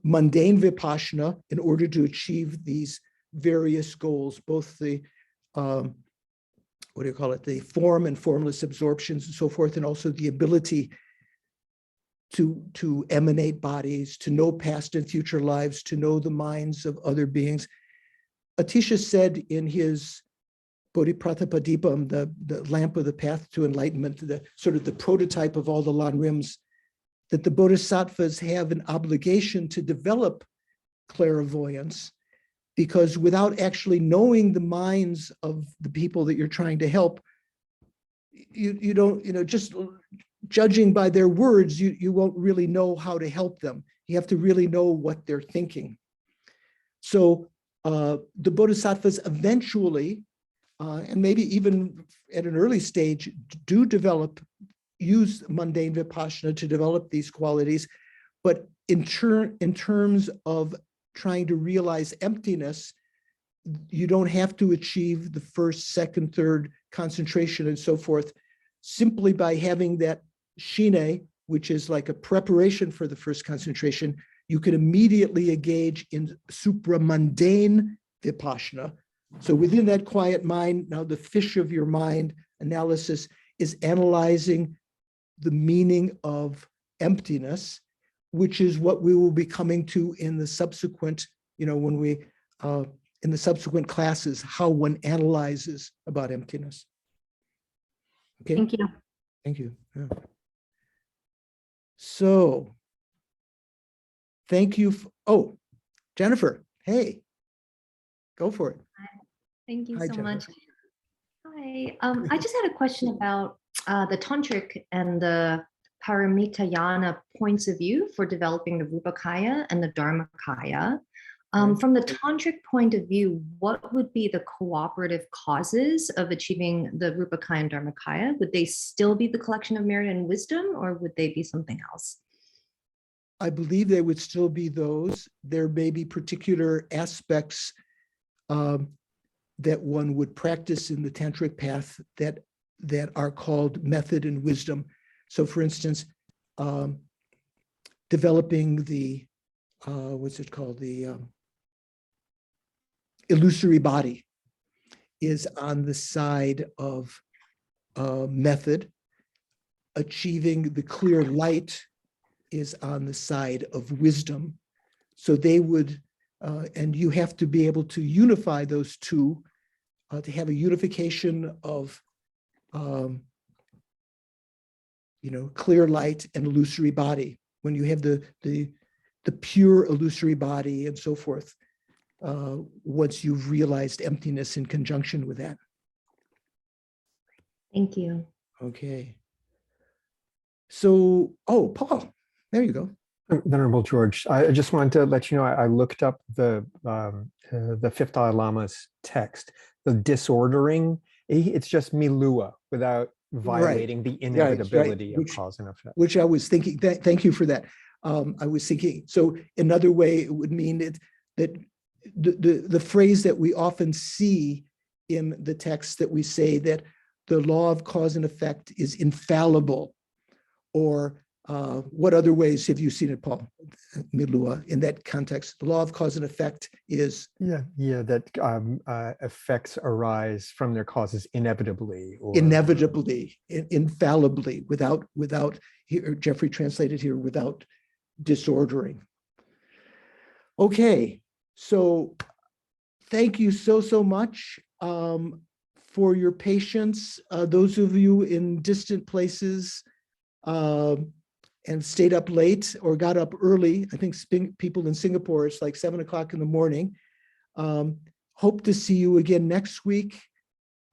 mundane Vipassana in order to achieve these various goals, both the the form and formless absorptions and so forth, and also the ability to emanate bodies, to know past and future lives, to know the minds of other beings. Atisha said in his Bodhipratapadipam, the lamp of the path to enlightenment, the sort of the prototype of all the Lanrims, that the bodhisattvas have an obligation to develop clairvoyance, because without actually knowing the minds of the people that you're trying to help, you don't, just judging by their words, you won't really know how to help them. You have to really know what they're thinking. So the bodhisattvas eventually, and maybe even at an early stage, do use mundane vipassana to develop these qualities. But in terms of trying to realize emptiness, you don't have to achieve the first, second, third concentration and so forth, simply by having that shine, which is like a preparation for the first concentration. You can immediately engage in supramundane vipassana. So within that quiet mind, now the fish of your mind analysis is analyzing the meaning of emptiness, which is what we will be coming to in the subsequent, when we, in the subsequent classes, how one analyzes about emptiness. Okay. Thank you. Thank you. Yeah. So, thank you. Oh, Jennifer, hey, go for it. Thank you Hi, so Jennifer. much. Hi, I just had a question about the tantric and the paramitayana points of view for developing the Rupakaya and the Dharmakaya. From the tantric point of view, what would be the cooperative causes of achieving the Rupakaya and Dharmakaya? Would they still be the collection of merit and wisdom, or would they be something else? I believe they would still be those. There may be particular aspects that one would practice in the tantric path that are called method and wisdom. So for instance, developing the, what's it called? The illusory body is on the side of method. Achieving the clear light is on the side of wisdom. So they would, and you have to be able to unify those two, to have a unification of clear light and illusory body. When you have the pure illusory body and so forth, once you've realized emptiness in conjunction with that. Thank you. Okay. So, oh, Paul, there you go. Venerable George, I just wanted to let you know, I looked up the fifth Dalai Lama's text, the disordering. It's just milua without violating the inevitability of cause and effect. Which I was thinking, thank you for that. I was thinking, so another way it would mean that the phrase that we often see in the text that we say that the law of cause and effect is infallible, or what other ways have you seen it, Paul? Milua, in that context, the law of cause and effect is that effects arise from their causes inevitably, or inevitably, infallibly, without here, Jeffrey translated here, without disordering. Okay, so thank you so much for your patience. Those of you in distant places and stayed up late or got up early. I think people in Singapore, it's like 7 o'clock in the morning. Hope to see you again next week.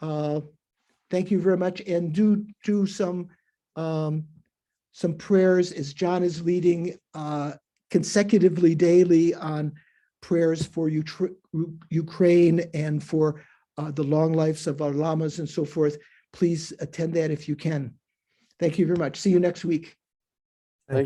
Thank you very much, and do some prayers as John is leading consecutively daily on prayers for Ukraine and for the long lives of our lamas and so forth. Please attend that if you can. Thank you very much. See you next week.